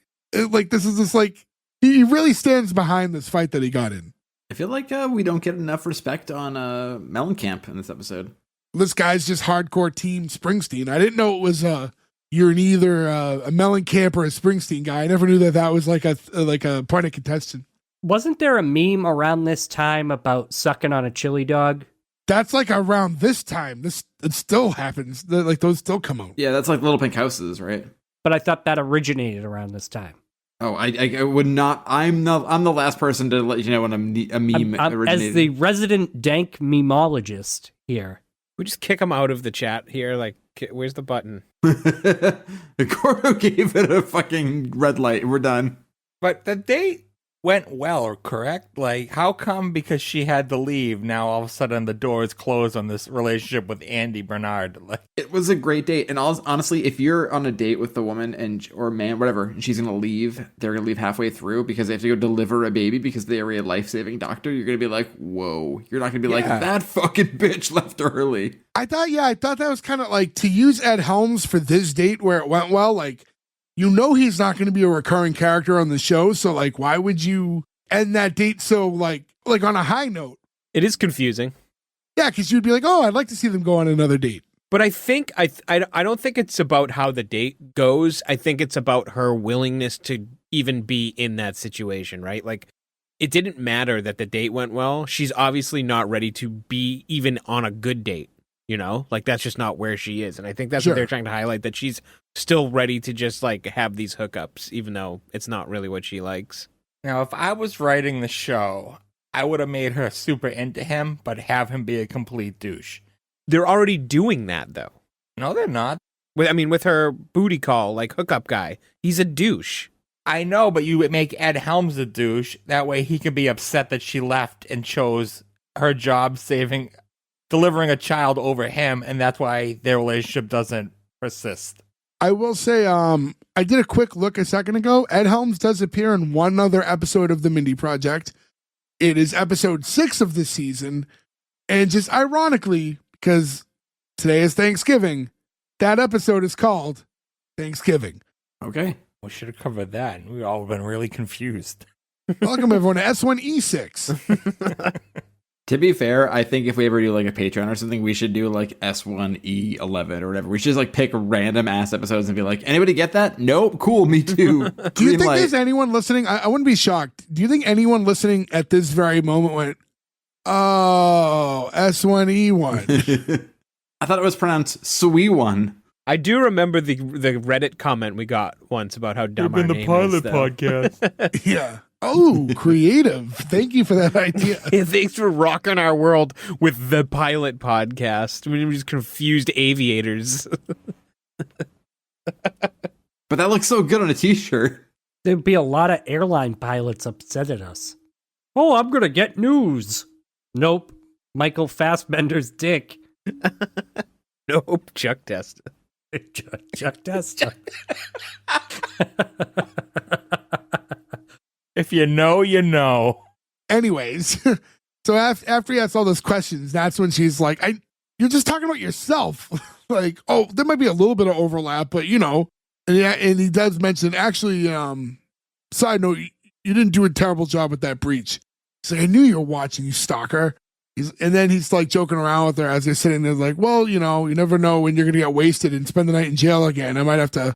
this is just like, he really stands behind this fight that he got in. I feel like we don't get enough respect on Mellencamp in this episode. This guy's just hardcore team Springsteen. I didn't know it was you're either a Mellencamp or a Springsteen guy. I never knew that was like a point of contention. Wasn't there a meme around this time about sucking on a chili dog? That's like around this time. It still happens. Like those still come out. Yeah, that's like Little Pink Houses, right? But I thought that originated around this time. Oh, I would not. I'm the last person to let you know when a meme originated. As the resident dank memologist here. We just kick him out of the chat here. Like, where's the button? Gordo gave it a fucking red light. We're done. But the date went well, correct? Like, how come because she had to leave, now all of a sudden the door is closed on this relationship with Andy Bernard? Like, it was a great date. And honestly, if you're on a date with the woman or man, whatever, and she's going to leave, they're going to leave halfway through because they have to go deliver a baby because they are a life-saving doctor, you're going to be like, whoa. You're not going to be like, that fucking bitch left early. I thought that was kind of like, to use Ed Helms for this date where it went well, like, you know he's not going to be a recurring character on the show, so like, why would you end that date so like on a high note? It is confusing. Yeah, because you'd be like, oh, I'd like to see them go on another date. But I think I don't think it's about how the date goes. I think it's about her willingness to even be in that situation, right? Like, it didn't matter that the date went well. She's obviously not ready to be even on a good date. You know, like that's just not where she is. And I think that's what they're trying to highlight, that she's still ready to just like have these hookups, even though it's not really what she likes. now, if I was writing the show, I would have made her super into him, but have him be a complete douche. They're already doing that, though. No, they're not. With her booty call, like hookup guy, he's a douche. I know, but you would make Ed Helms a douche. That way he can be upset that she left and chose her job delivering a child over him, and that's why their relationship doesn't persist. I will say, I did a quick look a second ago. Ed Helms does appear in one other episode of the Mindy Project. It is episode 6 of this season. And just ironically, because today is Thanksgiving, that episode is called Thanksgiving. Okay. We should have covered that. We've all been really confused. Welcome, everyone, to S1E6. To be fair, I think if we ever do like a Patreon or something, we should do like S1E11 or whatever. We should just like pick random ass episodes and be like, anybody get that? Nope. Cool. Me too. Do you think there's anyone listening? I wouldn't be shocked. Do you think anyone listening at this very moment went, oh, S1E1? I thought it was pronounced SWE1. I do remember the Reddit comment we got once about how dumb our name is, though. podcast. Yeah. Oh, creative. Thank you for that idea. Yeah, thanks for rocking our world with the pilot podcast. We're just confused aviators. But that looks so good on a t-shirt. There'd be a lot of airline pilots upset at us. Oh, I'm going to get news. Nope. Michael Fassbender's dick. Nope. Chuck Testa. Chuck Testa. If you know, you know. Anyways, so after he asks all those questions, that's when she's like, you're just talking about yourself. Like, oh, there might be a little bit of overlap, but you know. And he does mention, actually, side note, you didn't do a terrible job with that breach. He's like, I knew you were watching, you stalker. And then he's like joking around with her as they're sitting there like, well, you know, you never know when you're going to get wasted and spend the night in jail again. I might have to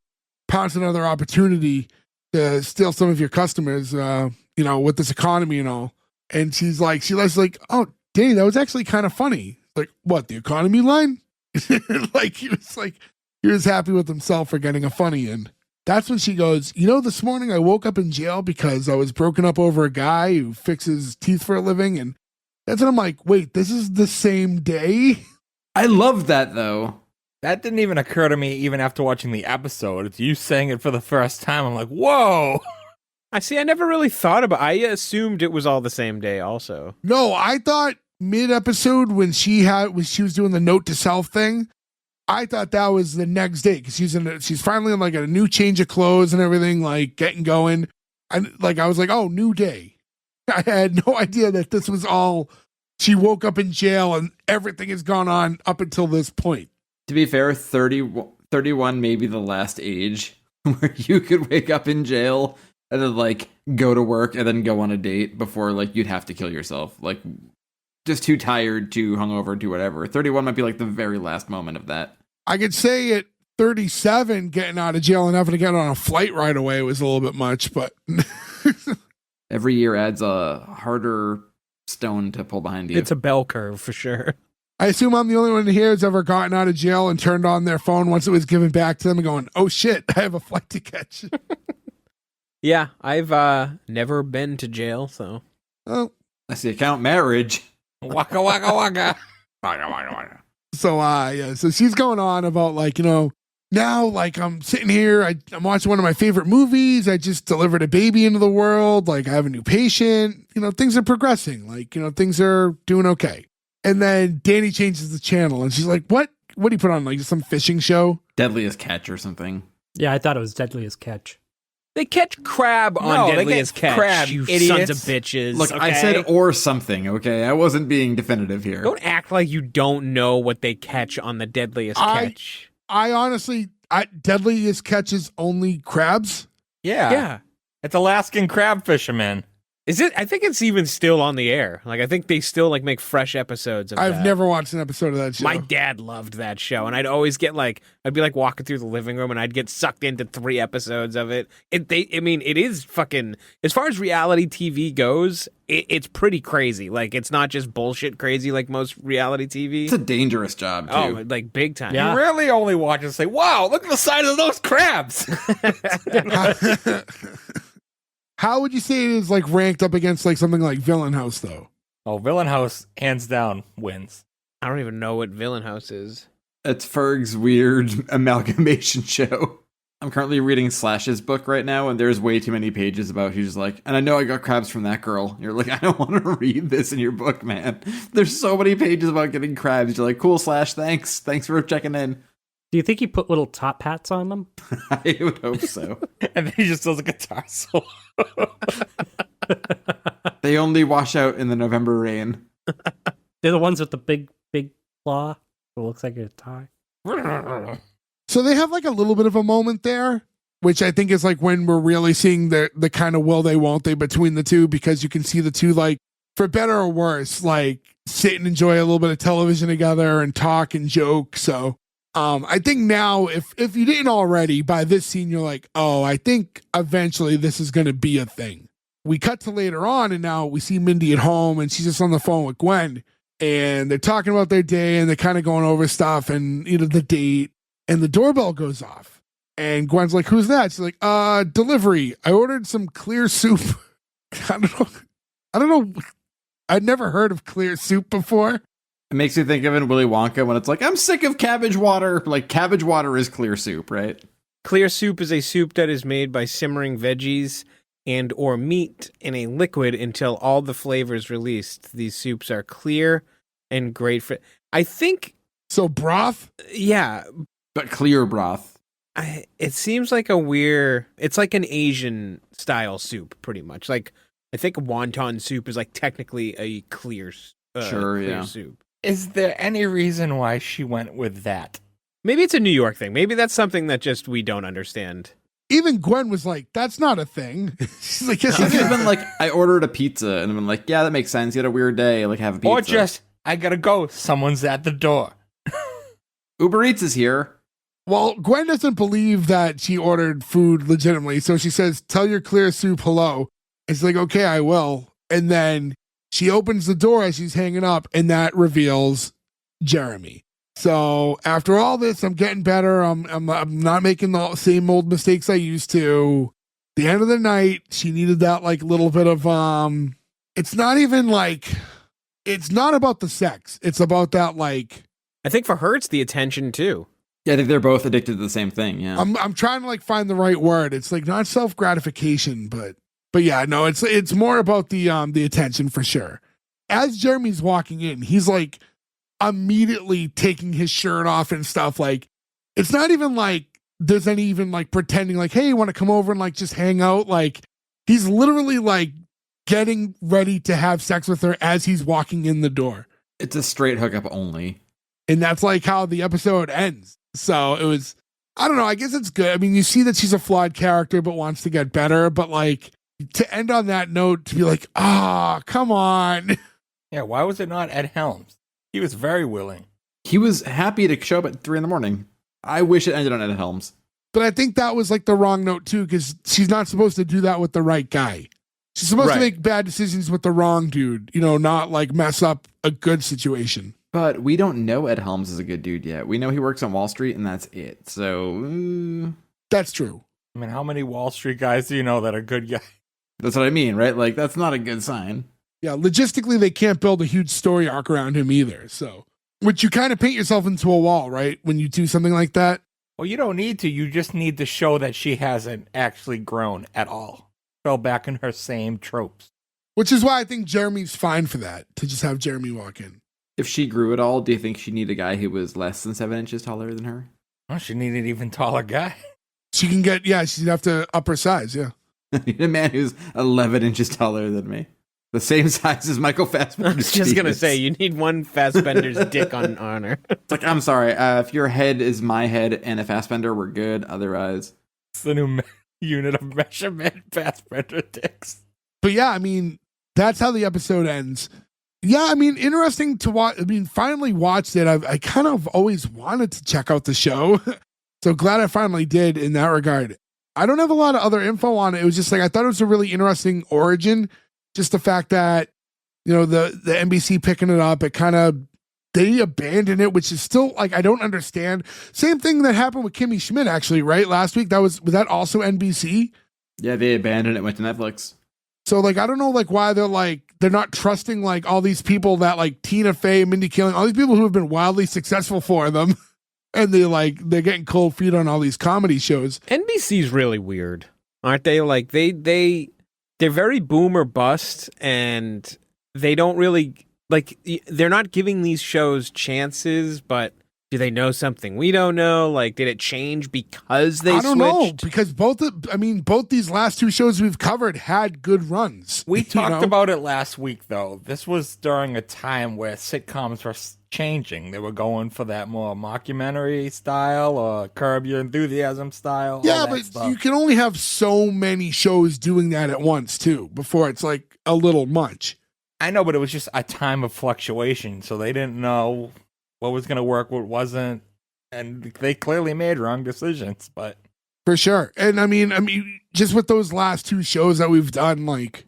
pounce another opportunity to steal some of your customers, you know, with this economy and all. And she's like, oh, Danny, that was actually kind of funny. Like, what, the economy line? Like, he was happy with himself for getting a funny in. That's when she goes, you know, this morning I woke up in jail because I was broken up over a guy who fixes teeth for a living. And that's when I'm like, wait, this is the same day? I love that, though. That didn't even occur to me even after watching the episode. It's you saying it for the first time. I'm like, whoa. I never really thought about it. I assumed it was all the same day also. No, I thought mid-episode when she was doing the note to self thing, I thought that was the next day because she's finally in like a new change of clothes and everything, like getting going. And like I was like, oh, new day. I had no idea that this was all, she woke up in jail and everything has gone on up until this point. To be fair, 31 may be the last age where you could wake up in jail and then like go to work and then go on a date before like you'd have to kill yourself. Like just too tired, too hungover, too whatever. 31 might be like the very last moment of that. I could say at 37, getting out of jail and having to get on a flight right away was a little bit much, but every year adds a harder stone to pull behind you. It's a bell curve for sure. I assume I'm the only one here who's ever gotten out of jail and turned on their phone once it was given back to them and going, oh shit, I have a flight to catch. Yeah, I've never been to jail, so. Oh, I see account marriage. Waka waka waka. so yeah, so she's going on about like, now like I'm sitting here, I'm watching one of my favorite movies. I just delivered a baby into the world. Like I have a new patient. Things are progressing. Like things are doing okay. And then Danny changes the channel, and she's like, "What? What do you put on? Like some fishing show? Deadliest Catch or something." Yeah, I thought it was Deadliest Catch. They catch crab on they Deadliest get Catch, crab, you idiots. sons of bitches. Look, I okay? said or something, okay? I wasn't being definitive here. Don't act like you don't know what they catch on the Deadliest Catch. I honestly, Deadliest Catch is only crabs. Yeah. Yeah. It's Alaskan crab fishermen. Is it? I think it's even still on the air. Like, I think they still like make fresh episodes of I've that. never watched an episode of that show. My dad loved that show, and I'd always get like, I'd be like walking through the living room, and I'd get sucked into 3 episodes of it. It is fucking, as far as reality TV goes, it's pretty crazy. Like, it's not just bullshit crazy like most reality TV. It's a dangerous job, too. Oh, like big time. Yeah. You rarely only watch and say, wow, look at the size of those crabs. How would you say it is like ranked up against like something like Villain House though? Oh, Villain House, hands down, wins. I don't even know what Villain House is. It's Ferg's weird amalgamation show. I'm currently reading Slash's book right now, and there's way too many pages about he's like, and I know I got crabs from that girl. You're like, I don't want to read this in your book, man. There's so many pages about getting crabs. You're like, cool, Slash, thanks. Thanks for checking in. Do you think he put little top hats on them? I would hope so. And then he just does a guitar solo. They only wash out in the November rain. They're the ones with the big claw. It looks like a tie. So they have like a little bit of a moment there, which I think is like when we're really seeing the kind of will they won't they between the two, because you can see the two, like, for better or worse, like sit and enjoy a little bit of television together and talk and joke. So I think now, if you didn't already, by this scene, you're like, oh, I think eventually this is going to be a thing. We cut to later on, and now we see Mindy at home, and she's just on the phone with Gwen, and they're talking about their day, and they're kind of going over stuff, and the date, and the doorbell goes off, and Gwen's like, "Who's that?" She's like, "Delivery. I ordered some clear soup." I don't know. I'd never heard of clear soup before. It makes me think of in Willy Wonka when it's like, I'm sick of cabbage water. Like, cabbage water is clear soup, right? Clear soup is a soup that is made by simmering veggies and or meat in a liquid until all the flavors released. These soups are clear and great for, I think. So broth? Yeah. But clear broth. It seems like it's like an Asian style soup, pretty much. Like, I think wonton soup is like technically a clear soup. Is there any reason why she went with that? Maybe it's a New York thing. Maybe that's something that just we don't understand. Even Gwen was like, "That's not a thing." She's like, "Yes, She's it is." been like, I ordered a pizza, and I've been like, yeah, that makes sense. You had a weird day, like have a pizza. Or just, I gotta go. Someone's at the door. Uber Eats is here. Well, Gwen doesn't believe that she ordered food legitimately, so she says, "Tell your clear soup hello." It's like, "Okay, I will." And then she opens the door as she's hanging up, and that reveals Jeremy. So after all this, I'm getting better. I'm not making the same old mistakes I used to. The end of the night, she needed that like little bit of it's not even like, it's not about the sex. It's about that like, I think for her, it's the attention too. Yeah, I think they're both addicted to the same thing. Yeah, I'm trying to like find the right word. It's like not self gratification, but yeah, no, it's more about the attention for sure. As Jeremy's walking in, he's like immediately taking his shirt off and stuff. Like, it's not even like there's any even like pretending like, hey, you want to come over and like just hang out? Like, he's literally like getting ready to have sex with her as he's walking in the door. it's a straight hookup only. And that's like how the episode ends. So it was, I don't know, I guess it's good. I mean, you see that she's a flawed character but wants to get better, but like to end on that note, to be like, come on. Yeah, why was it not Ed Helms? He was very willing. He was happy to show up at 3 a.m. I wish it ended on Ed Helms. But I think that was like the wrong note too, because she's not supposed to do that with the right guy. She's supposed to make bad decisions with the wrong dude, you know, not like mess up a good situation. But we don't know Ed Helms is a good dude yet. We know he works on Wall Street and that's it. So That's true. I mean, how many Wall Street guys do you know that are good guys? That's what I mean, right? Like, that's not a good sign. Yeah, logistically, they can't build a huge story arc around him either. So, which you kind of paint yourself into a wall, right? When you do something like that. Well, you don't need to. You just need to show that she hasn't actually grown at all. Fell back in her same tropes. Which is why I think Jeremy's fine for that, to just have Jeremy walk in. If she grew at all, do you think she'd need a guy who was less than 7 inches taller than her? Oh, she needed an even taller guy. She can get, yeah, she'd have to up her size, yeah. I need a man who's 11 inches taller than me. The same size as Michael Fassbender. I was just going to say, you need one Fassbender's dick on her. It's like, I'm sorry, if your head is my head and a Fassbender, we're good. Otherwise. It's the new unit of measurement, Fassbender dicks. But yeah, I mean, that's how the episode ends. Yeah, I mean, interesting to watch. I mean, finally watched it. I kind of always wanted to check out the show. So glad I finally did in that regard. I don't have a lot of other info on it. It was just like, I thought it was a really interesting origin. Just the fact that, you know, the NBC picking it up, they abandoned it, which is still like, I don't understand. Same thing that happened with Kimmy Schmidt, actually, right? Last week, was that also NBC? Yeah, they abandoned it, went to Netflix. So like, I don't know like why they're not trusting like all these people that like Tina Fey, Mindy Kaling, all these people who have been wildly successful for them. And they're getting cold feet on all these comedy shows. NBC's really weird, aren't they? Like they're very boom or bust, and they don't really like. They're not giving these shows chances, but do they know something we don't know? Like, did it change because they switched? I don't know, because both these last two shows we've covered had good runs. We talked about it last week, though. This was during a time where sitcoms were changing. They were going for that more mockumentary style or Curb Your Enthusiasm style. Yeah, but you can only have so many shows doing that at once, too, before it's like a little much. I know, but it was just a time of fluctuation, so they didn't know what was going to work, what wasn't, and they clearly made wrong decisions, but... For sure. And I mean, just with those last two shows that we've done, like,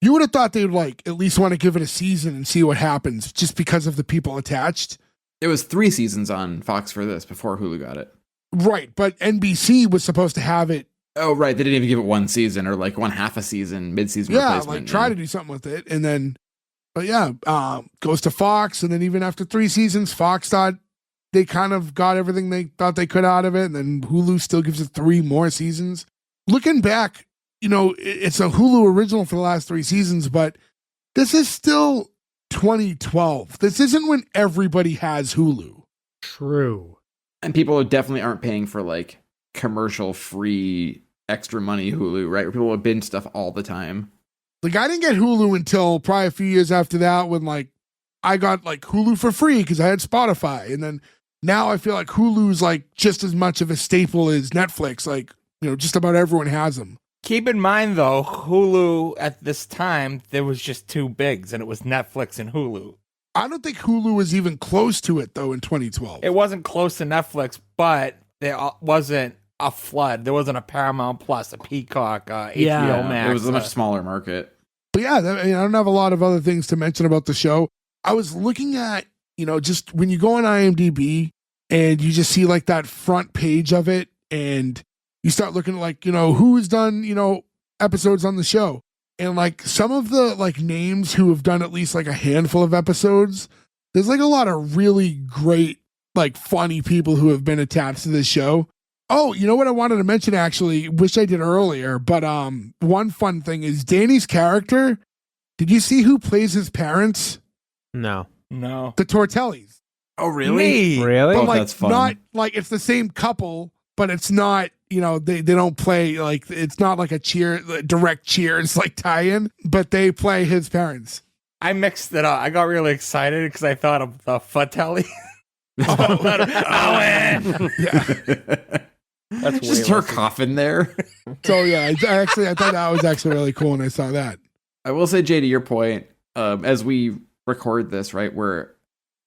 you would have thought they would like at least want to give it a season and see what happens just because of the people attached. It was 3 seasons on Fox for this before Hulu got it. Right, but NBC was supposed to have it. Oh, right. They didn't even give it 1 season or like 1/2 a season, mid-season replacement. Like try to do something with it. And then, but yeah, goes to Fox. And then even after 3 seasons, Fox thought they kind of got everything they thought they could out of it. And then Hulu still gives it 3 more seasons. Looking back, you know, it's a Hulu original for the last 3 seasons, but this is still 2012. This isn't when everybody has Hulu. True. And people definitely aren't paying for like commercial-free extra money Hulu, right? Where people would binge stuff all the time. Like, I didn't get Hulu until probably a few years after that when, like, I got, like, Hulu for free because I had Spotify. And then now I feel like Hulu's, like, just as much of a staple as Netflix. Like, you know, just about everyone has them. Keep in mind, though, Hulu at this time, there was just 2 bigs, and it was Netflix and Hulu. I don't think Hulu was even close to it, though, in 2012. It wasn't close to Netflix, but there wasn't a flood. There wasn't a Paramount Plus, a Peacock, HBO Max. It was a much smaller market. But yeah, I don't have a lot of other things to mention about the show. I was looking at, you know, just when you go on IMDb and you just see like that front page of it and you start looking at like, you know, who's done, you know, episodes on the show. And like some of the like names who have done at least like a handful of episodes, there's like a lot of really great, like funny people who have been attached to this show. Oh, you know what I wanted to mention actually, wish I did earlier, but one fun thing is Danny's character. Did you see who plays his parents? No. The Tortellis. Oh, really? Really? But like that's fun. not like it's the same couple, but it's not, you know, they don't play like it's not like a direct Cheers like tie-in, but they play his parents. I mixed it up. I got really excited because I thought of the Fratelli. Owen! Yeah. That's just her coffin there. So yeah, I thought that was actually really cool when I saw that. I will say, Jay, to your point, as we record this, right, we're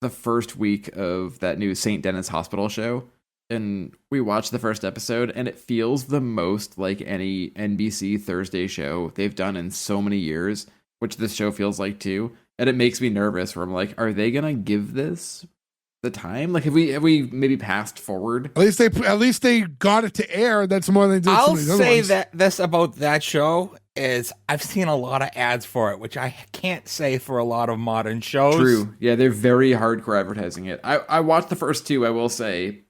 the first week of that new St. Denis Hospital show, and we watched the first episode, and it feels the most like any NBC Thursday show they've done in so many years, which this show feels like too, and it makes me nervous where I'm like, are they gonna give this the time? Like, have we maybe passed forward? At least they got it to air. That's more than just I'll say that this about that show is I've seen a lot of ads for it, which I can't say for a lot of modern shows. True. Yeah, they're very hardcore advertising it. I watched the first two, I will say.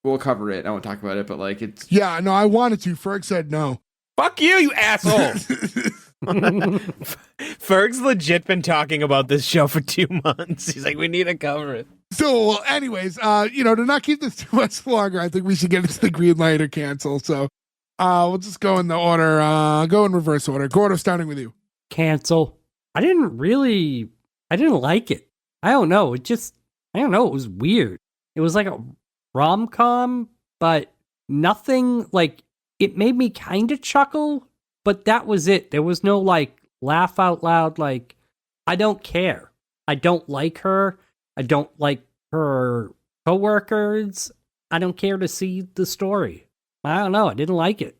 We'll cover it. I won't talk about it, but like it's... Yeah, no, I wanted to. Ferg said no. Fuck you, you asshole. Ferg's legit been talking about this show for 2 months. He's like, we need to cover it. So, anyways, to not keep this too much longer, I think we should get into the green light or cancel. So, we'll just go in the order, go in reverse order. Gordo, starting with you. Cancel. I didn't like it. I don't know. It was weird. It was like a rom-com, but nothing like, it made me kind of chuckle, but that was it. There was no like laugh out loud, like, I don't care. I don't like her. I don't like her coworkers. I don't care to see the story. I don't know. I didn't like it.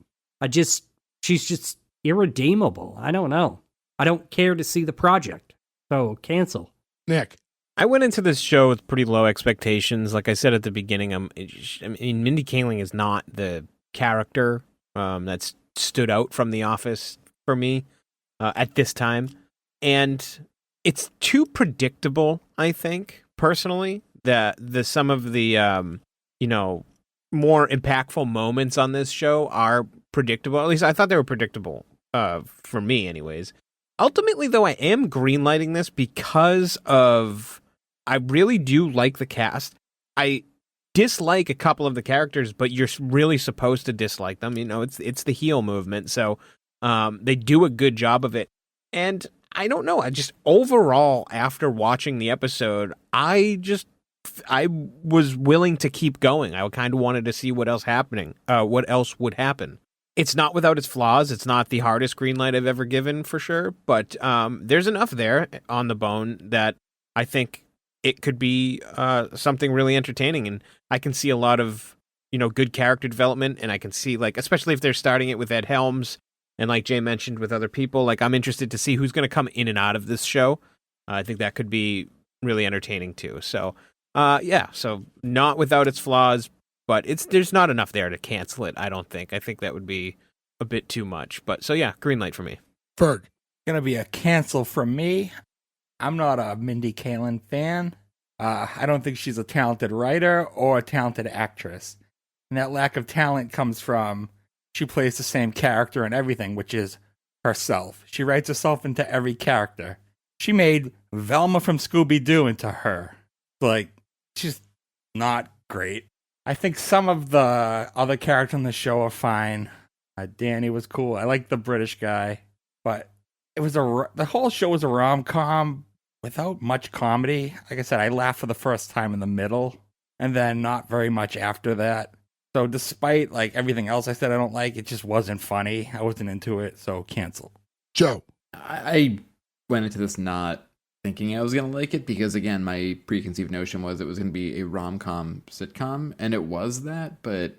She's just irredeemable. I don't know. I don't care to see the project. So cancel. Nick. I went into this show with pretty low expectations. Like I said at the beginning, Mindy Kaling is not the character that's stood out from The Office for me at this time. And it's too predictable, I think, personally, that some of the, more impactful moments on this show are predictable. At least I thought they were predictable for me anyways. Ultimately, though, I am greenlighting this because I really do like the cast. I dislike a couple of the characters, but you're really supposed to dislike them. It's the heel movement, so they do a good job of it. And I don't know, I just overall, after watching the episode, I was willing to keep going. I kind of wanted to see what else would happen. It's not without its flaws. It's not the hardest green light I've ever given, for sure. But there's enough there on the bone that I think it could be something really entertaining. And I can see a lot of, good character development. And I can see, like, especially if they're starting it with Ed Helms and, like Jay mentioned, with other people, like, I'm interested to see who's going to come in and out of this show. I think that could be really entertaining too. So, so not without its flaws, but there's not enough there to cancel it, I don't think. I think that would be a bit too much. But so yeah, green light for me. Ferg. Gonna be a cancel from me. I'm not a Mindy Kaling fan. I don't think she's a talented writer or a talented actress. And that lack of talent comes from she plays the same character in everything, which is herself. She writes herself into every character. She made Velma from Scooby-Doo into her. Like, she's not great. I think some of the other characters on the show are fine. Danny was cool. I like the British guy. But it was the whole show was a rom-com without much comedy. Like I said, I laughed for the first time in the middle, and then not very much after that. So despite like everything else I said I don't like, it just wasn't funny. I wasn't into it, so cancel. Joe. I went into this not thinking I was going to like it because, again, my preconceived notion was it was going to be a rom-com sitcom, and it was that, but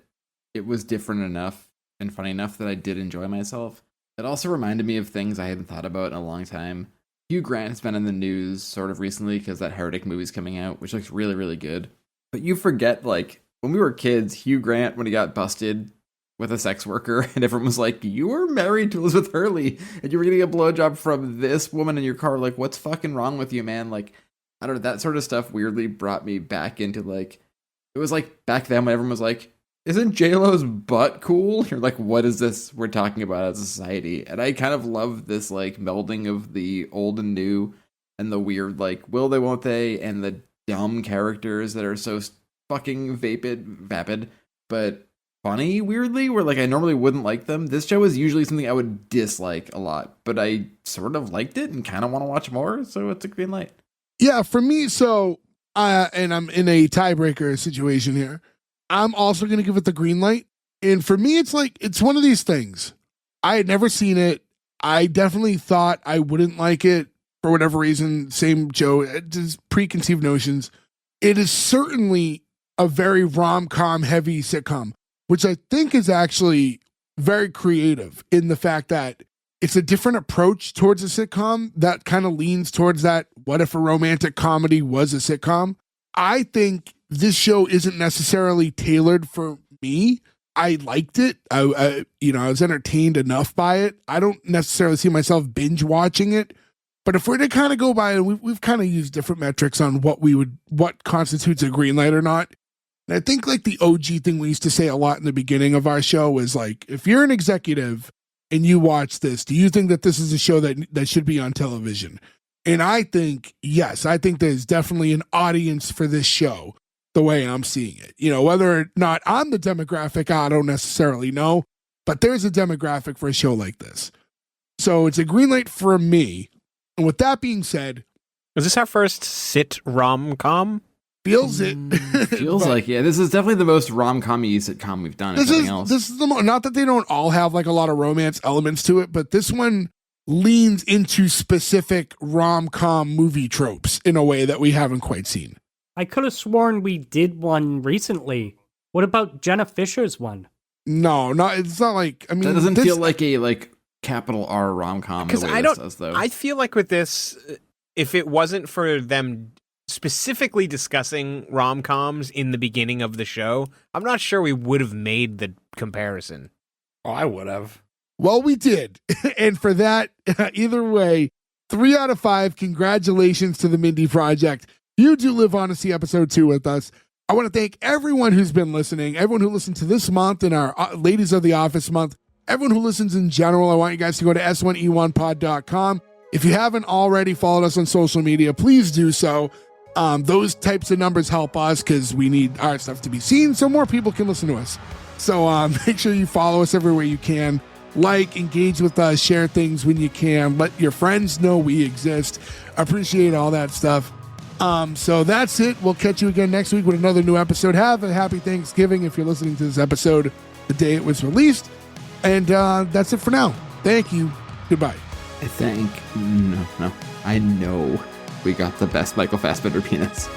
it was different enough and funny enough that I did enjoy myself. It also reminded me of things I hadn't thought about in a long time. Hugh Grant has been in the news sort of recently because that Heretic movie's coming out, which looks really, really good. But you forget, like, when we were kids, Hugh Grant, when he got busted with a sex worker, and everyone was like, you were married to Elizabeth Hurley, and you were getting a blowjob from this woman in your car. Like, what's fucking wrong with you, man? Like, I don't know, that sort of stuff weirdly brought me back into, like, it was like back then when everyone was like, isn't J-Lo's butt cool? You're like, what is this we're talking about as a society? And I kind of love this, like, melding of the old and new, and the weird, like, will they, won't they, and the dumb characters that are so fucking vapid, but funny, weirdly, where, like, I normally wouldn't like them. This show is usually something I would dislike a lot, but I sort of liked it and kind of want to watch more, so it's a green light. Yeah, for me, so, and I'm in a tiebreaker situation here, I'm also going to give it the green light. And for me, it's like, it's one of these things. I had never seen it. I definitely thought I wouldn't like it for whatever reason. Same Joe, just preconceived notions. It is certainly a very rom-com heavy sitcom, which I think is actually very creative in the fact that it's a different approach towards a sitcom that kind of leans towards that, what if a romantic comedy was a sitcom? I think this show isn't necessarily tailored for me. I liked it. I was entertained enough by it. I don't necessarily see myself binge watching it. But if we're to kind of go by, and we've kind of used different metrics on what constitutes a green light or not. And I think like the OG thing we used to say a lot in the beginning of our show was like, if you're an executive and you watch this, do you think that this is a show that should be on television? And I think, yes, I think there's definitely an audience for this show the way I'm seeing it. You know, whether or not I'm the demographic, I don't necessarily know, but there's a demographic for a show like this. So it's a green light for me. And with that being said, is this our first sit rom-com? Feels it. Feels like, yeah. This is definitely the most rom-com-y sitcom we've done. This is not that they don't all have like a lot of romance elements to it, but this one leans into specific rom-com movie tropes in a way that we haven't quite seen. I could have sworn we did one recently. What about Jenna Fisher's one? No, it's not like, I mean, that doesn't feel like a capital R rom-com. Because I feel like with this, if it wasn't for them specifically discussing rom-coms in the beginning of the show, I'm not sure we would have made the comparison. Oh, I would have. Well, we did. And for that, either way, 3 out of 5, congratulations to the Mindy Project. You do live on to see episode 2 with us. I want to thank everyone who's been listening, everyone who listened to this month in our Ladies of the Office month, everyone who listens in general. I want you guys to go to S1E1pod.com. If you haven't already followed us on social media, please do so. Those types of numbers help us because we need our stuff to be seen so more people can listen to us. So make sure you follow us everywhere you can. Like, engage with us, share things when you can. Let your friends know we exist. Appreciate all that stuff. So that's it. We'll catch you again next week with another new episode. Have a happy Thanksgiving if you're listening to this episode the day it was released. And that's it for now. Thank you. Goodbye. No. I know we got the best Michael Fassbender peanuts.